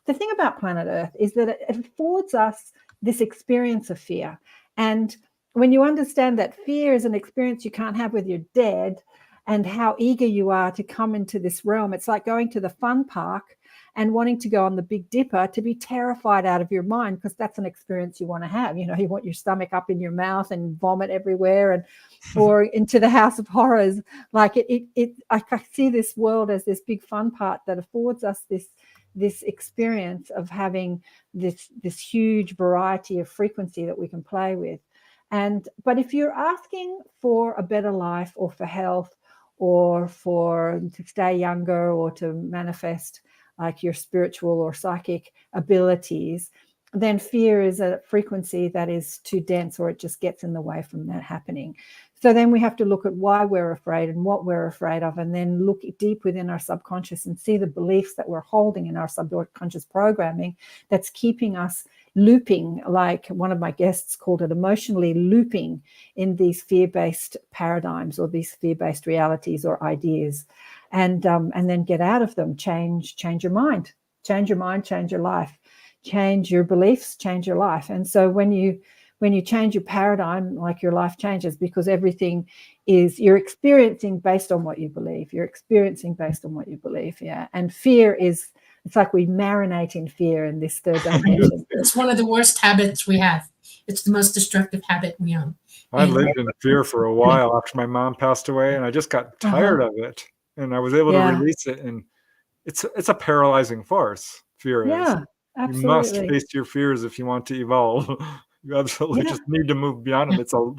S3: the thing about planet Earth is that it affords us this experience of fear. And when you understand that fear is an experience you can't have with your dead, and how eager you are to come into this realm, it's like going to the fun park and wanting to go on the Big Dipper, to be terrified out of your mind, because that's an experience you want to have. You want your stomach up in your mouth and vomit everywhere, or into the House of Horrors. Like I see this world as this big fun part that affords us this experience of having this huge variety of frequency that we can play with. But if you're asking for a better life, or for health, or to stay younger, or to manifest like your spiritual or psychic abilities, then fear is a frequency that is too dense, or it just gets in the way from that happening. So then we have to look at why we're afraid and what we're afraid of, and then look deep within our subconscious and see the beliefs that we're holding in our subconscious programming that's keeping us looping, like one of my guests called it, emotionally looping in these fear-based paradigms, or these fear-based realities or ideas, and then get out of them. Change your mind, change your life, change your beliefs, change your life. And so when you change your paradigm, like, your life changes, because everything is, you're experiencing based on what you believe. Yeah. And fear is, it's like we marinate in fear in this third dimension.
S1: It's one of the worst habits we have. It's the most destructive habit we own.
S2: I lived in fear for a while after my mom passed away, and I just got tired of it, and I was able to release it. And it's a paralyzing force. Fear is.
S3: Yeah, absolutely.
S2: You must face your fears if you want to evolve. You absolutely just need to move beyond them.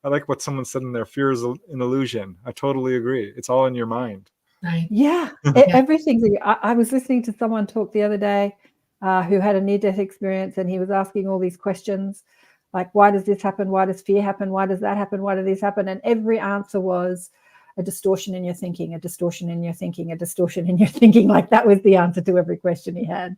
S2: I like what someone said in there. Fear is an illusion. I totally agree. It's all in your mind.
S1: Right.
S3: Yeah, everything. I was listening to someone talk the other day who had a near-death experience, and he was asking all these questions like, why does this happen? Why does fear happen? Why does that happen? Why does this happen? And every answer was a distortion in your thinking, a distortion in your thinking, a distortion in your thinking. Like that was the answer to every question he had.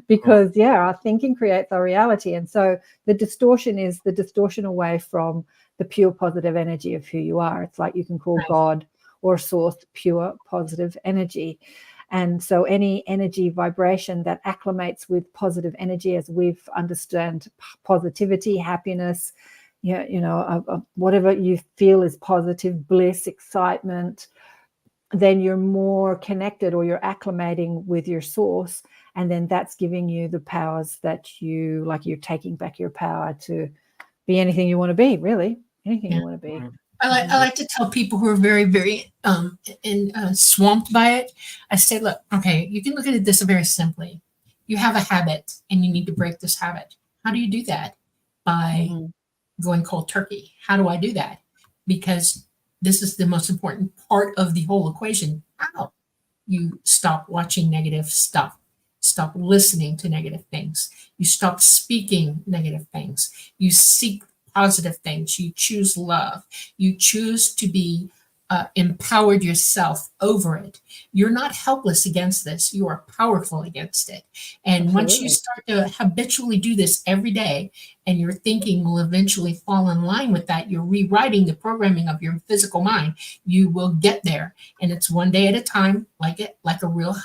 S3: Because, our thinking creates our reality. And so the distortion is the distortion away from the pure positive energy of who you are. It's like you can call God or source pure positive energy. And so any energy vibration that acclimates with positive energy, as we've understood positivity, happiness, whatever you feel is positive, bliss, excitement, then you're more connected, or you're acclimating with your source. And then that's giving you the powers that you're taking back your power to be anything you want to be, really. Anything you want to be.
S1: I like to tell people who are very, very swamped by it. I say, look, okay, you can look at this very simply. You have a habit and you need to break this habit. How do you do that? By going cold turkey. How do I do that? Because this is the most important part of the whole equation. How? You stop watching negative stuff. Stop listening to negative things. You stop speaking negative things. You seek positive things. You choose love. You choose to be empowered yourself over it. You're not helpless against this. You are powerful against it. And once you start to habitually do this every day, and your thinking will eventually fall in line with that, you're rewriting the programming of your physical mind, you will get there. And it's one day at a time, like a real,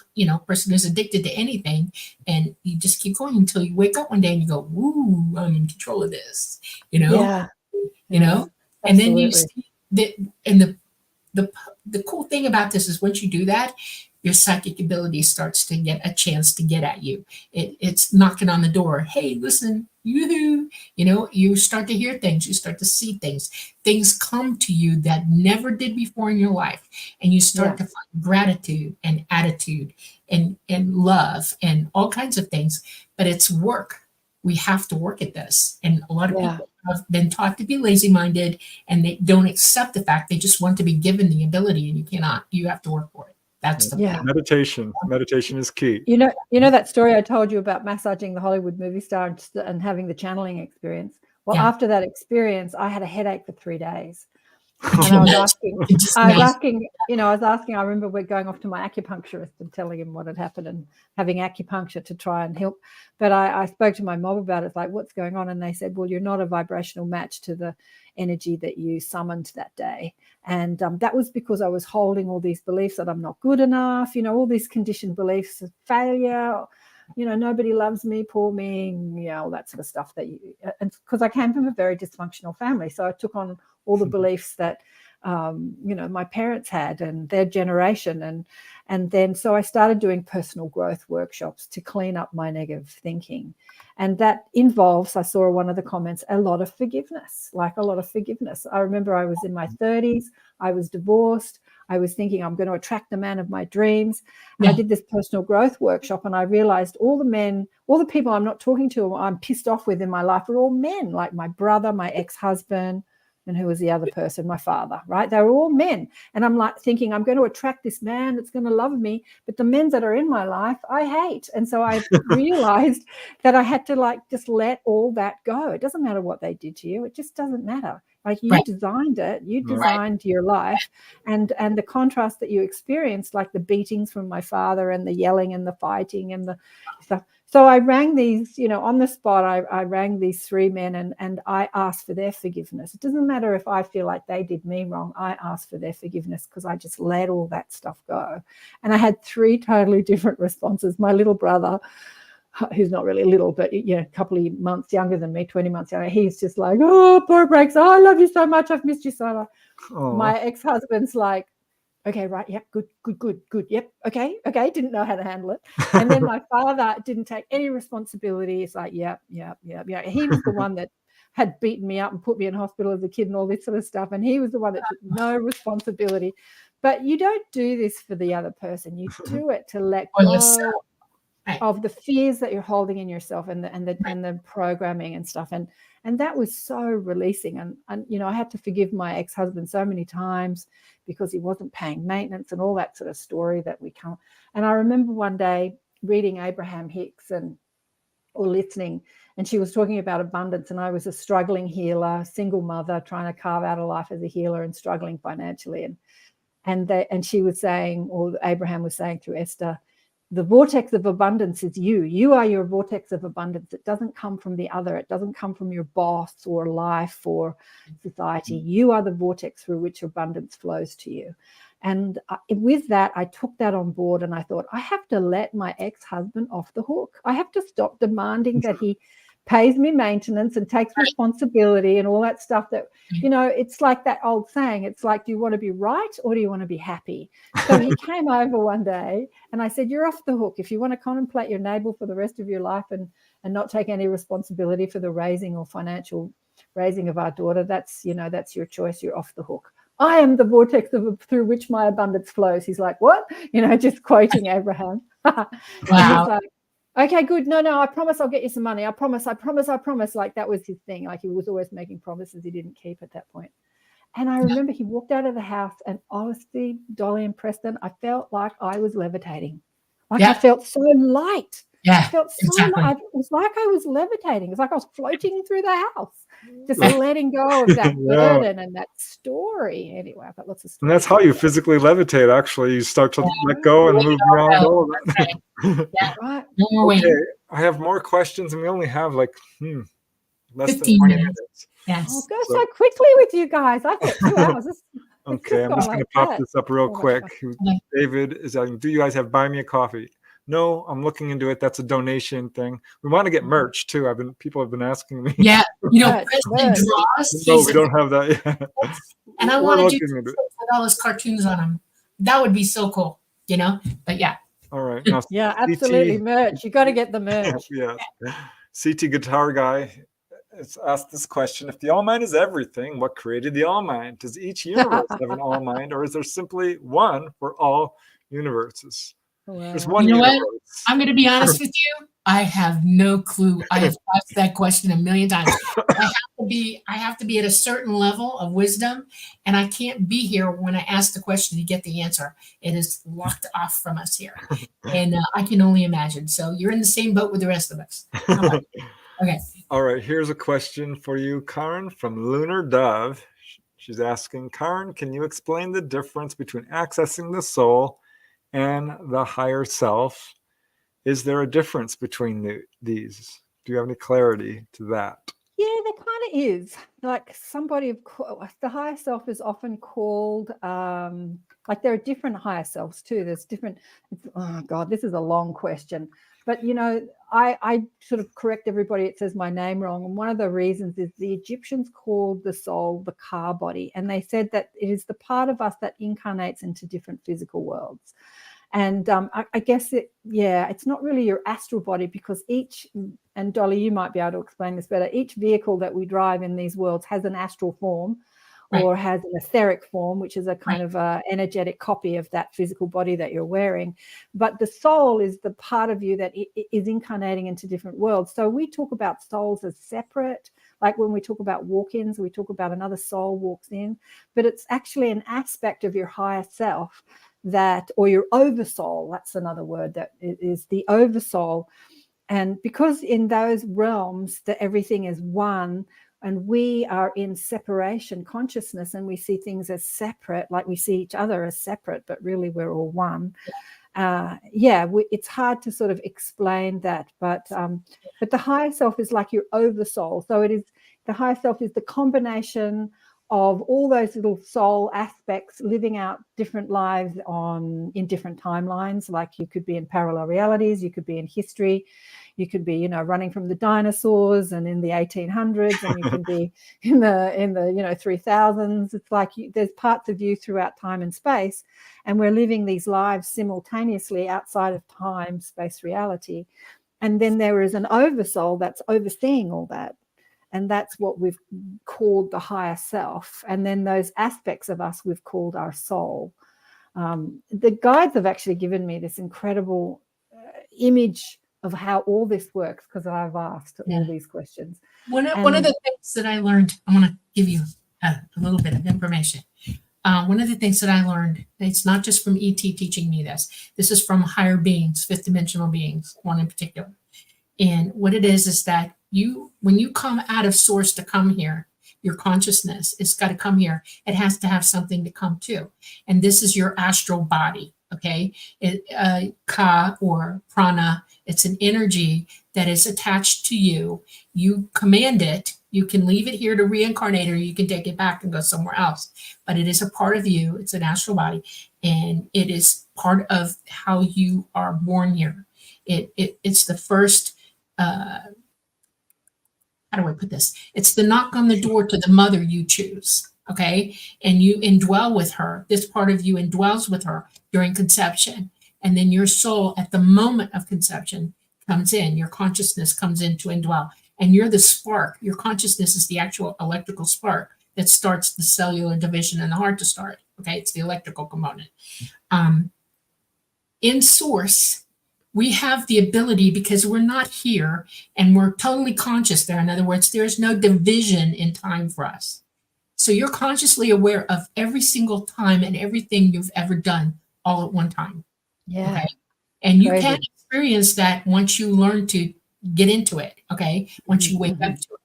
S1: person who's addicted to anything. And you just keep going until you wake up one day and you go, woo, I'm in control of this, and then you see that. And the cool thing about this is once you do that, your psychic ability starts to get a chance to get at you. It's knocking on the door. Hey, listen, yoo-hoo. You start to hear things. You start to see things. Things come to you that never did before in your life. And you start to find gratitude and attitude and love and all kinds of things. But it's work. We have to work at this. And a lot of people have been taught to be lazy-minded, and they don't accept the fact they just want to be given the ability, and you cannot. You have to work for it. That's the point.
S2: Meditation is key.
S3: You know that story I told you about massaging the Hollywood movie star and having the channeling experience? Well, after that experience, I had a headache for 3 days. And I was asking, I remember we're going off to my acupuncturist and telling him what had happened and having acupuncture to try and help. But I spoke to my mob about it. It's like, what's going on? And they said, well, you're not a vibrational match to the energy that you summoned that day. And that was because I was holding all these beliefs that I'm not good enough, all these conditioned beliefs of failure, nobody loves me, poor me, all that sort of stuff and because I came from a very dysfunctional family. So I took on all the beliefs that, my parents had and their generation. And then, so I started doing personal growth workshops to clean up my negative thinking. And that involves, I saw one of the comments, a lot of forgiveness. I remember I was in my 30s. I was divorced. I was thinking I'm going to attract the man of my dreams. I did this personal growth workshop, and I realized all the people I'm not talking to, I'm pissed off with in my life, are all men, like my brother, my ex-husband, and who was the other person? My father, right? They were all men. And I'm like thinking, I'm going to attract this man that's going to love me. But the men that are in my life, I hate. And so I realized that I had to just let all that go. It doesn't matter what they did to you. It just doesn't matter. Like you designed it, you designed your life, and the contrast that you experienced, like the beatings from my father and the yelling and the fighting and the stuff. So I rang these, on the spot, I rang these 3 men and I asked for their forgiveness. It doesn't matter if I feel like they did me wrong. I asked for their forgiveness because I just let all that stuff go. And I had 3 totally different responses. My little brother, who's not really little, but a couple of months younger than me, 20 months younger, he's just like, oh, poor Breaks, I love you so much. I've missed you so much. My ex-husband's like, okay, right, yep, good, yep, okay, didn't know how to handle it. And then my father didn't take any responsibility. It's like, yep. He was the one that had beaten me up and put me in hospital as a kid and all this sort of stuff. And he was the one that took no responsibility. But you don't do this for the other person. You do it to let go of the fears that you're holding in yourself and the programming and stuff. And that was so releasing. And you know, I had to forgive my ex-husband so many times because he wasn't paying maintenance and all that sort of story that we come. And I remember one day reading Abraham Hicks or listening, and she was talking about abundance, and I was a struggling healer, single mother, trying to carve out a life as a healer and struggling financially. And she was saying, or Abraham was saying through Esther, the vortex of abundance is you. You are your vortex of abundance. It doesn't come from the other. It doesn't come from your boss or life or society. You are the vortex through which abundance flows to you. And with that, I took that on board, and I thought, I have to let my ex-husband off the hook. I have to stop demanding that he pays me maintenance and takes responsibility and all that stuff that, you know, it's like that old saying, it's like, do you want to be right or do you want to be happy? So he came over one day and I said, you're off the hook. If you want to contemplate your navel for the rest of your life and not take any responsibility for the raising or financial raising of our daughter, that's, you know, that's your choice. You're off the hook. I am the vortex through which my abundance flows. He's like, what? You know, just quoting Abraham.
S1: Wow.
S3: Okay, good. No, I promise I'll get you some money. I promise. Like that was his thing. Like he was always making promises he didn't keep at that point. And I remember he walked out of the house, and honestly, Dolly and Preston, I felt like I was levitating. Like I felt so light.
S1: Yeah,
S3: I felt so light. It was like I was levitating. It was like I was floating through the house, just letting go of that burden and that story. Anyway, I've got lots of stories.
S2: And that's how you physically levitate, actually. You start to let go and move beyond all of that.
S1: Yeah,
S3: right.
S2: Okay, I have more questions, and we only have like less than 20 minutes.
S1: Yes.
S3: I'll go so quickly with you guys. I thought 2 hours.
S2: Okay, I'm just going to pop this up real quick. David is asking, do you guys have Buy Me a Coffee? No, I'm looking into it. That's a donation thing. We want to get merch too. People have been asking me.
S1: Yeah, you know, Preston draws.
S2: No, we don't have that yet.
S1: And I want to do with all those cartoons on them. That would be so cool, you know. But yeah.
S2: All right. Now,
S3: yeah, absolutely. Merch. You got to get the merch.
S2: Yeah. CT Guitar Guy has asked this question: if the All Mind is everything, what created the All Mind? Does each universe have an All Mind, or is there simply one for all universes?
S3: Wow.
S2: There's one
S1: you know
S2: universe.
S1: What? I'm going to be honest with you. I have no clue. I have asked that question a million times. I have to be at a certain level of wisdom, and I can't be here when I ask the question to get the answer. It is locked off from us here, and I can only imagine. So you're in the same boat with the rest of us. Okay.
S2: All right. Here's a question for you, Karen, from Lunar Dove. She's asking, Karen, can you explain the difference between accessing the soul and the higher self? Is there a difference between these? Do you have any clarity to that?
S3: Yeah, there kind of is. Like the higher self is often called, like there are different higher selves too. There's different, oh God, this is a long question. But, you know, I sort of correct everybody. It says my name wrong. And one of the reasons is the Egyptians called the soul the car body. And they said that it is the part of us that incarnates into different physical worlds. And I guess it's not really your astral body, because and Dolly, you might be able to explain this better, each vehicle that we drive in these worlds has an astral form or has an etheric form, which is a kind of energetic copy of that physical body that you're wearing. But the soul is the part of you that is incarnating into different worlds. So we talk about souls as separate. Like when we talk about walk-ins, we talk about another soul walks in, but it's actually an aspect of your higher self or your oversoul. That's another word, that is the oversoul. And because in those realms that everything is one, and we are in separation consciousness, and we see things as separate, like we see each other as separate, but really we're all one. It's hard to sort of explain that, but the higher self is like your oversoul. So it is, the higher self is the combination of all those little soul aspects living out different lives in different timelines. Like you could be in parallel realities, you could be in history, you could be, you know, running from the dinosaurs and in the 1800s, and you could be in the 3000s. It's like there's parts of you throughout time and space, and we're living these lives simultaneously outside of time, space, reality. And then there is an oversoul that's overseeing all that. And that's what we've called the higher self. And then those aspects of us we've called our soul. The guides have actually given me this incredible image of how all this works, because I've asked all these questions.
S1: One of the things that I learned, I want to give you a little bit of information. One of the things that I learned, it's not just from ET teaching me this. This is from higher beings, fifth dimensional beings, one in particular. And what it is that when you come out of source to come here, your consciousness, it's got to come here. It has to have something to come to. And this is your astral body, okay? Ka or prana, it's an energy that is attached to you. You command it. You can leave it here to reincarnate, or you can take it back and go somewhere else. But it is a part of you. It's an astral body. And it is part of how you are born here. It's the first, how do I put this? It's the knock on the door to the mother you choose, okay? And you indwell with her. This part of you indwells with her during conception. And then your soul at the moment of conception comes in. Your consciousness comes in to indwell. And you're the spark. Your consciousness is the actual electrical spark that starts the cellular division in the heart to start, okay? It's the electrical component. In source, we have the ability, because we're not here and we're totally conscious there. In other words, there's no division in time for us. So you're consciously aware of every single time and everything you've ever done all at one time.
S3: Yeah.
S1: Okay. And you
S3: Crazy.
S1: can experience that once you learn to get into it. Okay. Once you wake up to it.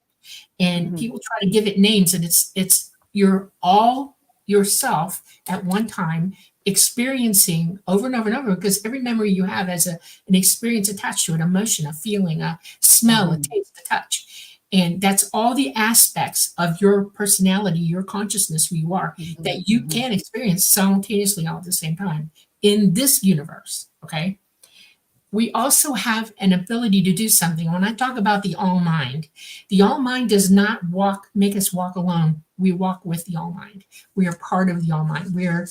S1: And people try to give it names, and it's you're all yourself at one time, experiencing over and over and over, because every memory you have has an experience attached to it, emotion, a feeling, a smell, a taste, a touch. And that's all the aspects of your personality, your consciousness, who you are, that you can experience simultaneously all at the same time in this universe, okay? We also have an ability to do something. When I talk about the all mind does not make us walk alone. We walk with the all mind. We are part of the all mind. We are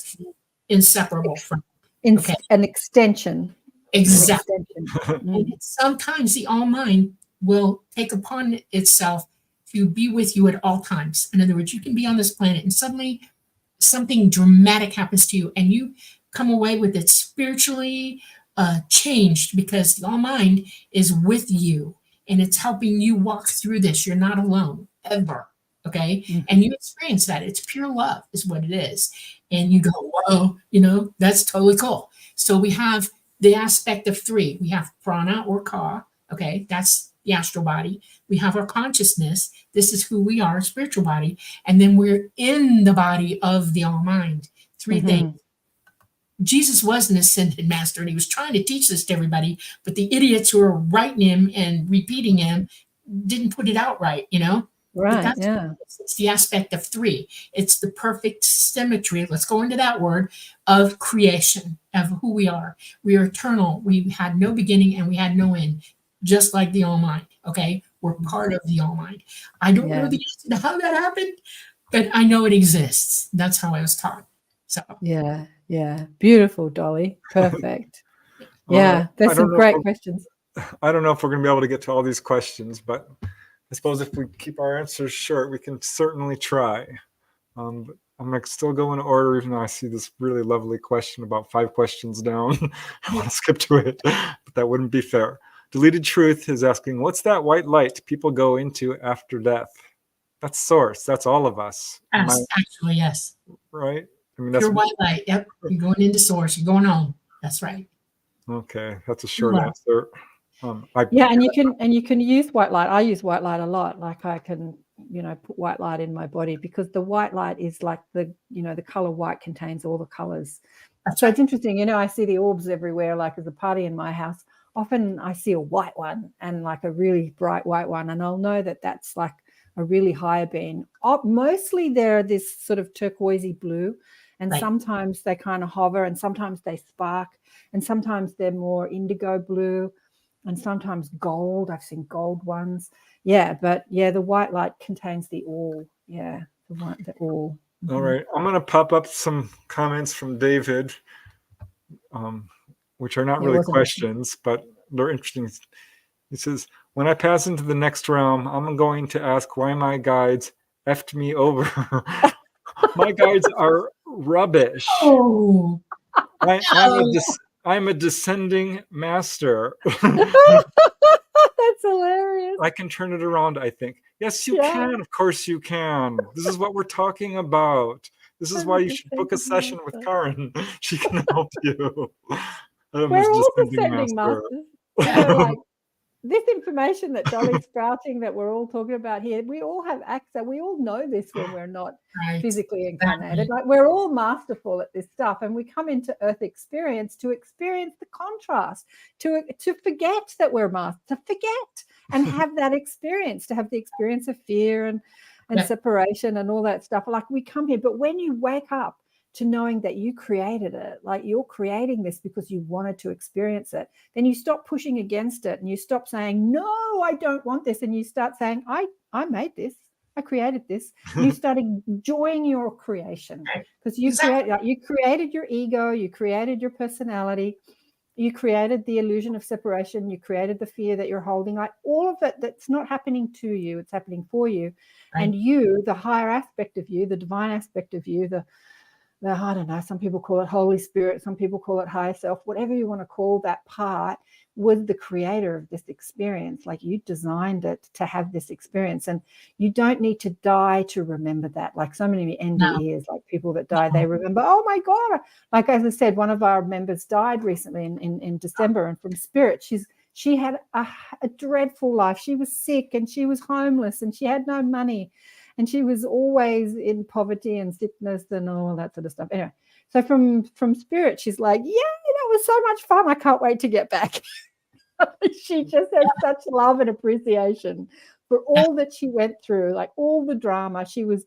S1: inseparable from it. Okay.
S3: An extension.
S1: Exactly.
S3: An extension.
S1: And sometimes the all mind will take upon itself to be with you at all times. In other words, you can be on this planet and suddenly something dramatic happens to you and you come away with it spiritually changed, because the all mind is with you and it's helping you walk through this. You're not alone ever. Okay. And you experience that. It's pure love is what it is. And you go, whoa, that's totally cool. So we have the aspect of three. We have prana or ka. Okay. That's the astral body. We have our consciousness. This is who we are, spiritual body. And then we're in the body of the all mind. Three things. Jesus was an ascended master, and he was trying to teach this to everybody, but the idiots who were writing him and repeating him didn't put it out right,
S3: Right, yeah.
S1: It's the aspect of three. It's the perfect symmetry, let's go into that word, of creation, of who we are. We are eternal. We had no beginning and we had no end, just like the all mind, okay? We're part of the all mind. I don't know the answer to how that happened, but I know it exists. That's how I was taught. So
S3: Yeah. Beautiful, Dolly. Perfect. Yeah, there's some great questions.
S2: I don't know if we're going to be able to get to all these questions, but I suppose if we keep our answers short, we can certainly try. But I'm going to still go in order, even though I see this really lovely question about 5 questions down. I want to skip to it, but that wouldn't be fair. Deleted Truth is asking, what's that white light people go into after death? That's source. That's all of us.
S1: Actually, yes.
S2: Right? I mean, that's
S1: pure white light. Yep. You're going into source. You're going home. That's right.
S2: Okay. That's a short answer.
S3: And you can use white light. I use white light a lot. Like I can, put white light in my body, because the white light is like the color white contains all the colors. So it's interesting. I see the orbs everywhere. Like there's a party in my house. Often I see a white one and like a really bright white one, and I'll know that that's like a really higher being. Mostly they're this sort of turquoisey blue. And sometimes they kind of hover, and sometimes they spark, and sometimes they're more indigo blue, and sometimes gold. I've seen gold ones. Yeah, but the white light contains the all. Yeah, the all.
S2: All right. I'm going to pop up some comments from David, which are not really questions, but they're interesting. He says, when I pass into the next realm, I'm going to ask why my guides effed me over. My guides are rubbish.
S1: Oh,
S2: I'm I'm a descending master.
S3: That's hilarious.
S2: I can turn it around, I think. Yes, you
S3: Yeah.
S2: can. Of course you can. This is what we're talking about. This is why you should book a session with Karen. She can help you.
S3: We're all descending masters. You know, like this information that Dolly's sprouting that we're all talking about here, we all have access. We all know this when we're not physically incarnated. Like we're all masterful at this stuff, and we come into Earth experience to experience the contrast, to forget that we're to forget and have that experience, to have the experience of fear and separation and all that stuff. Like we come here, but when you wake up to knowing that you created it, like you're creating this because you wanted to experience it, then you stop pushing against it and you stop saying, no, I don't want this. And you start saying, I made this, I created this. And you start enjoying your creation because you created your ego, you created your personality, you created the illusion of separation, you created the fear that you're holding, like all of it that's not happening to you, it's happening for you. And you, the higher aspect of you, the divine aspect of you, the I don't know, some people call it Holy Spirit, some people call it higher self, whatever you want to call that part, was the creator of this experience. Like you designed it to have this experience, and you don't need to die to remember that. Like so many NDEs, like people that die, they remember, oh my God. Like as I said, one of our members died recently in December, and from spirit, she had a dreadful life. She was sick and she was homeless and she had no money. And she was always in poverty and sickness and all that sort of stuff. Anyway, so from spirit, she's like, yeah, that was so much fun. I can't wait to get back. She just had such love and appreciation for all that she went through, like all the drama. She was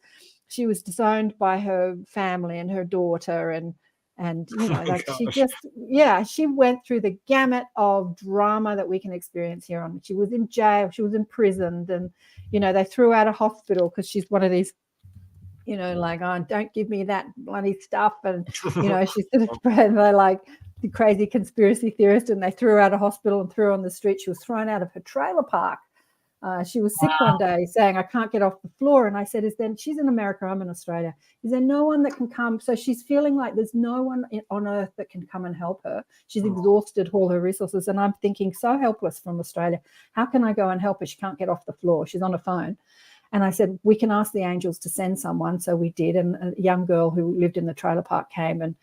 S3: disowned by her family and her daughter, and you know, like she went through the gamut of drama that we can experience here on. She was in jail, she was imprisoned, and you know, they threw her out of hospital because she's one of these, you know, like, oh, don't give me that bloody stuff. And you know, she's sort of, they're like the crazy conspiracy theorist, and they threw her out of hospital and threw her on the street. She was thrown out of her trailer park. She was sick one day, saying, I can't get off the floor. And I said, she's in America, I'm in Australia. Is there no one that can come? So she's feeling like there's no one on earth that can come and help her. She's exhausted all her resources. And I'm thinking, so helpless from Australia. How can I go and help her? She can't get off the floor. She's on a phone. And I said, we can ask the angels to send someone. So we did. And a young girl who lived in the trailer park came and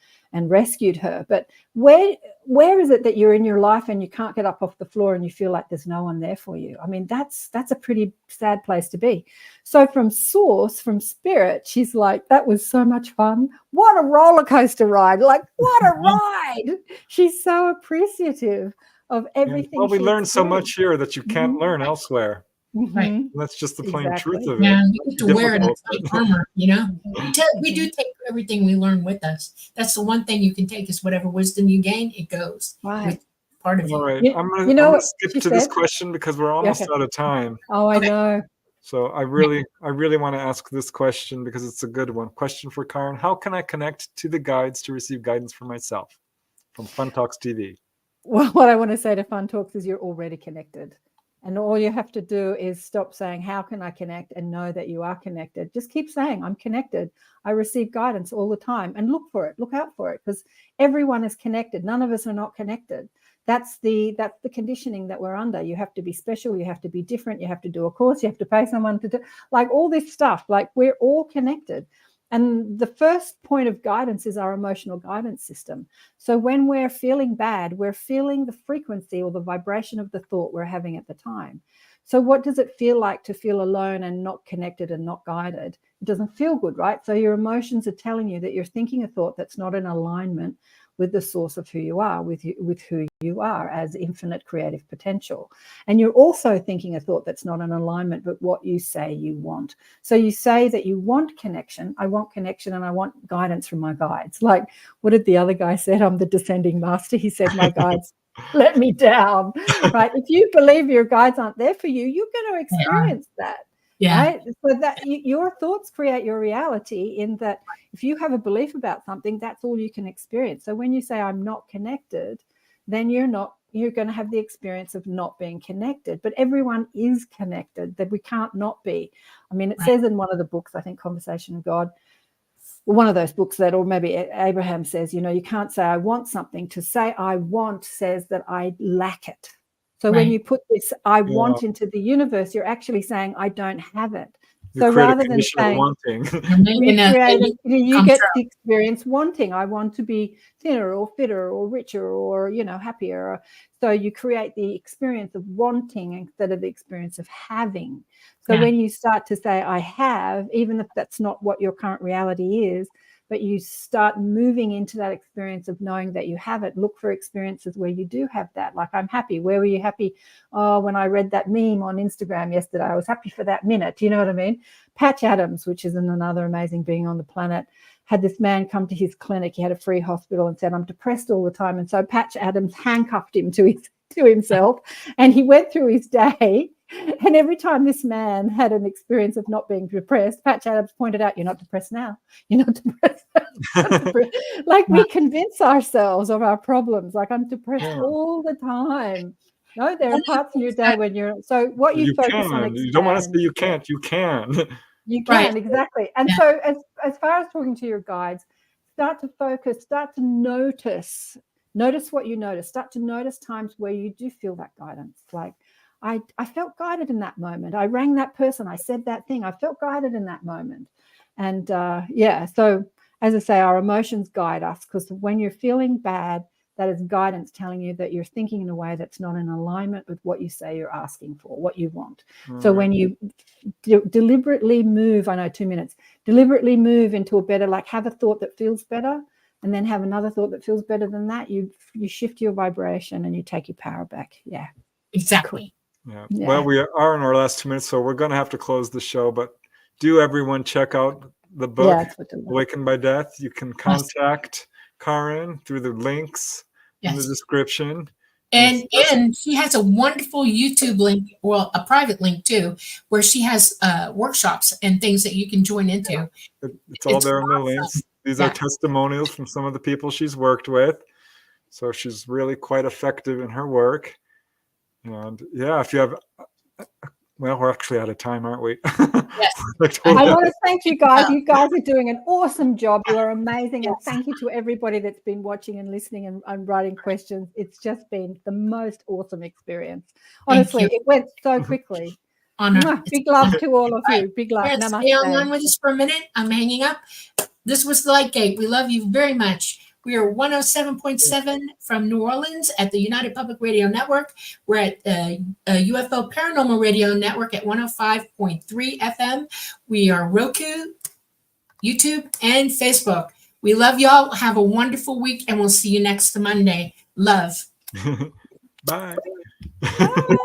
S3: rescued her. But where is it that you're in your life and you can't get up off the floor and you feel like there's no one there for you? I mean, that's a pretty sad place to be. So from source, from spirit, she's like, that was so much fun. What a roller coaster ride. Like, what a ride. She's so appreciative of everything.
S2: Well, we learn so much here that you can't learn elsewhere.
S1: Right.
S2: That's just the plain truth of it.
S1: Yeah, we get to wear it as like armor, you know. We do take everything we learn with us. That's the one thing you can take, is whatever wisdom you gain, it goes. Right. Part of
S2: All right.
S1: you.
S2: I'm gonna skip to this question because we're almost out of time.
S3: Oh, I know.
S2: So I really want to ask this question because it's a good one. Question for Karen: how can I connect to the guides to receive guidance for myself? From Fun Talks TV.
S3: Well, what I want to say to Fun Talks is you're already connected. And all you have to do is stop saying, how can I connect, and know that you are connected. Just keep saying, I'm connected. I receive guidance all the time, and look for it. Look out for it, because everyone is connected. None of us are not connected. That's the conditioning that we're under. You have to be special. You have to be different. You have to do a course. You have to pay someone to do, like, all this stuff. Like, we're all connected. And the first point of guidance is our emotional guidance system. So when we're feeling bad, we're feeling the frequency or the vibration of the thought we're having at the time. So what does it feel like to feel alone and not connected and not guided? It doesn't feel good, right? So your emotions are telling you that you're thinking a thought that's not in alignment with the source of who you are, with who you are as infinite creative potential. And you're also thinking a thought that's not in alignment with what you say you want. So you say that you want connection, I want connection, and I want guidance from my guides. Like, what did the other guy say? I'm the descending master. He said, my guides let me down, right? If you believe your guides aren't there for you, you're going to experience that. Yeah. Right? So that your thoughts create your reality, in that if you have a belief about something, that's all you can experience. So when you say I'm not connected, then you're going to have the experience of not being connected. But everyone is connected, that we can't not be. I mean, it says in one of the books, I think Conversation of God, one of those books that, or maybe Abraham says, you know, you can't say I want something. To say I want says that I lack it. So when you put this I want into the universe, you're actually saying I don't have it. So rather than saying
S2: wanting,
S3: you get the experience wanting. I want to be thinner or fitter or richer or, you know, happier. So you create the experience of wanting instead of the experience of having. So when you start to say I have, even if that's not what your current reality is, but you start moving into that experience of knowing that you have it, look for experiences where you do have that. Like, I'm happy. Where were you happy? Oh, when I read that meme on Instagram yesterday, I was happy for that minute. You know what I mean? Patch Adams, which is another amazing being on the planet, had this man come to his clinic. He had a free hospital and said, I'm depressed all the time. And so Patch Adams handcuffed him to himself, and he went through his day. And every time this man had an experience of not being depressed, Patch Adams pointed out, you're not depressed now. You're not depressed. Like, we convince ourselves of our problems. Like, I'm depressed all the time. No, there are parts in your day when you're, so what you focus on.
S2: You don't want to say you can't, you can.
S3: You can, exactly. And so as far as talking to your guides, start to focus, start to notice what you notice. Start to notice times where you do feel that guidance. Like, I felt guided in that moment. I rang that person. I said that thing. I felt guided in that moment. And so as I say, our emotions guide us, because when you're feeling bad, that is guidance telling you that you're thinking in a way that's not in alignment with what you say you're asking for, what you want. So when you deliberately move, I know 2 minutes, deliberately move into a better, like, have a thought that feels better, and then have another thought that feels better than that, you shift your vibration and you take your power back. Yeah.
S1: Exactly.
S2: Yeah. Well, we are in our last 2 minutes, so we're going to have to close the show, but do everyone check out the book, Awakened by Death. You can contact Karen through the links in the description.
S1: And she has a wonderful YouTube link, well, a private link too, where she has workshops and things that you can join into.
S2: It's all there in the links. These are testimonials from some of the people she's worked with. So she's really quite effective in her work. And if you have, well, we're actually out of time, aren't we?
S1: Yes.
S3: I want to thank you guys. You guys are doing an awesome job. You are amazing. And thank you to everybody that's been watching and listening and writing questions. It's just been the most awesome experience. Honestly, it went so quickly. Big love to all of you. Big love. Namaste.
S1: Stay online with us for a minute. I'm hanging up. This was the Light Gate. We love you very much. We are 107.7 from New Orleans at the United Public Radio Network. We're at UFO Paranormal Radio Network at 105.3 FM. We are Roku, YouTube, and Facebook. We love y'all. Have a wonderful week, and we'll see you next Monday. Love.
S2: Bye.
S3: Bye.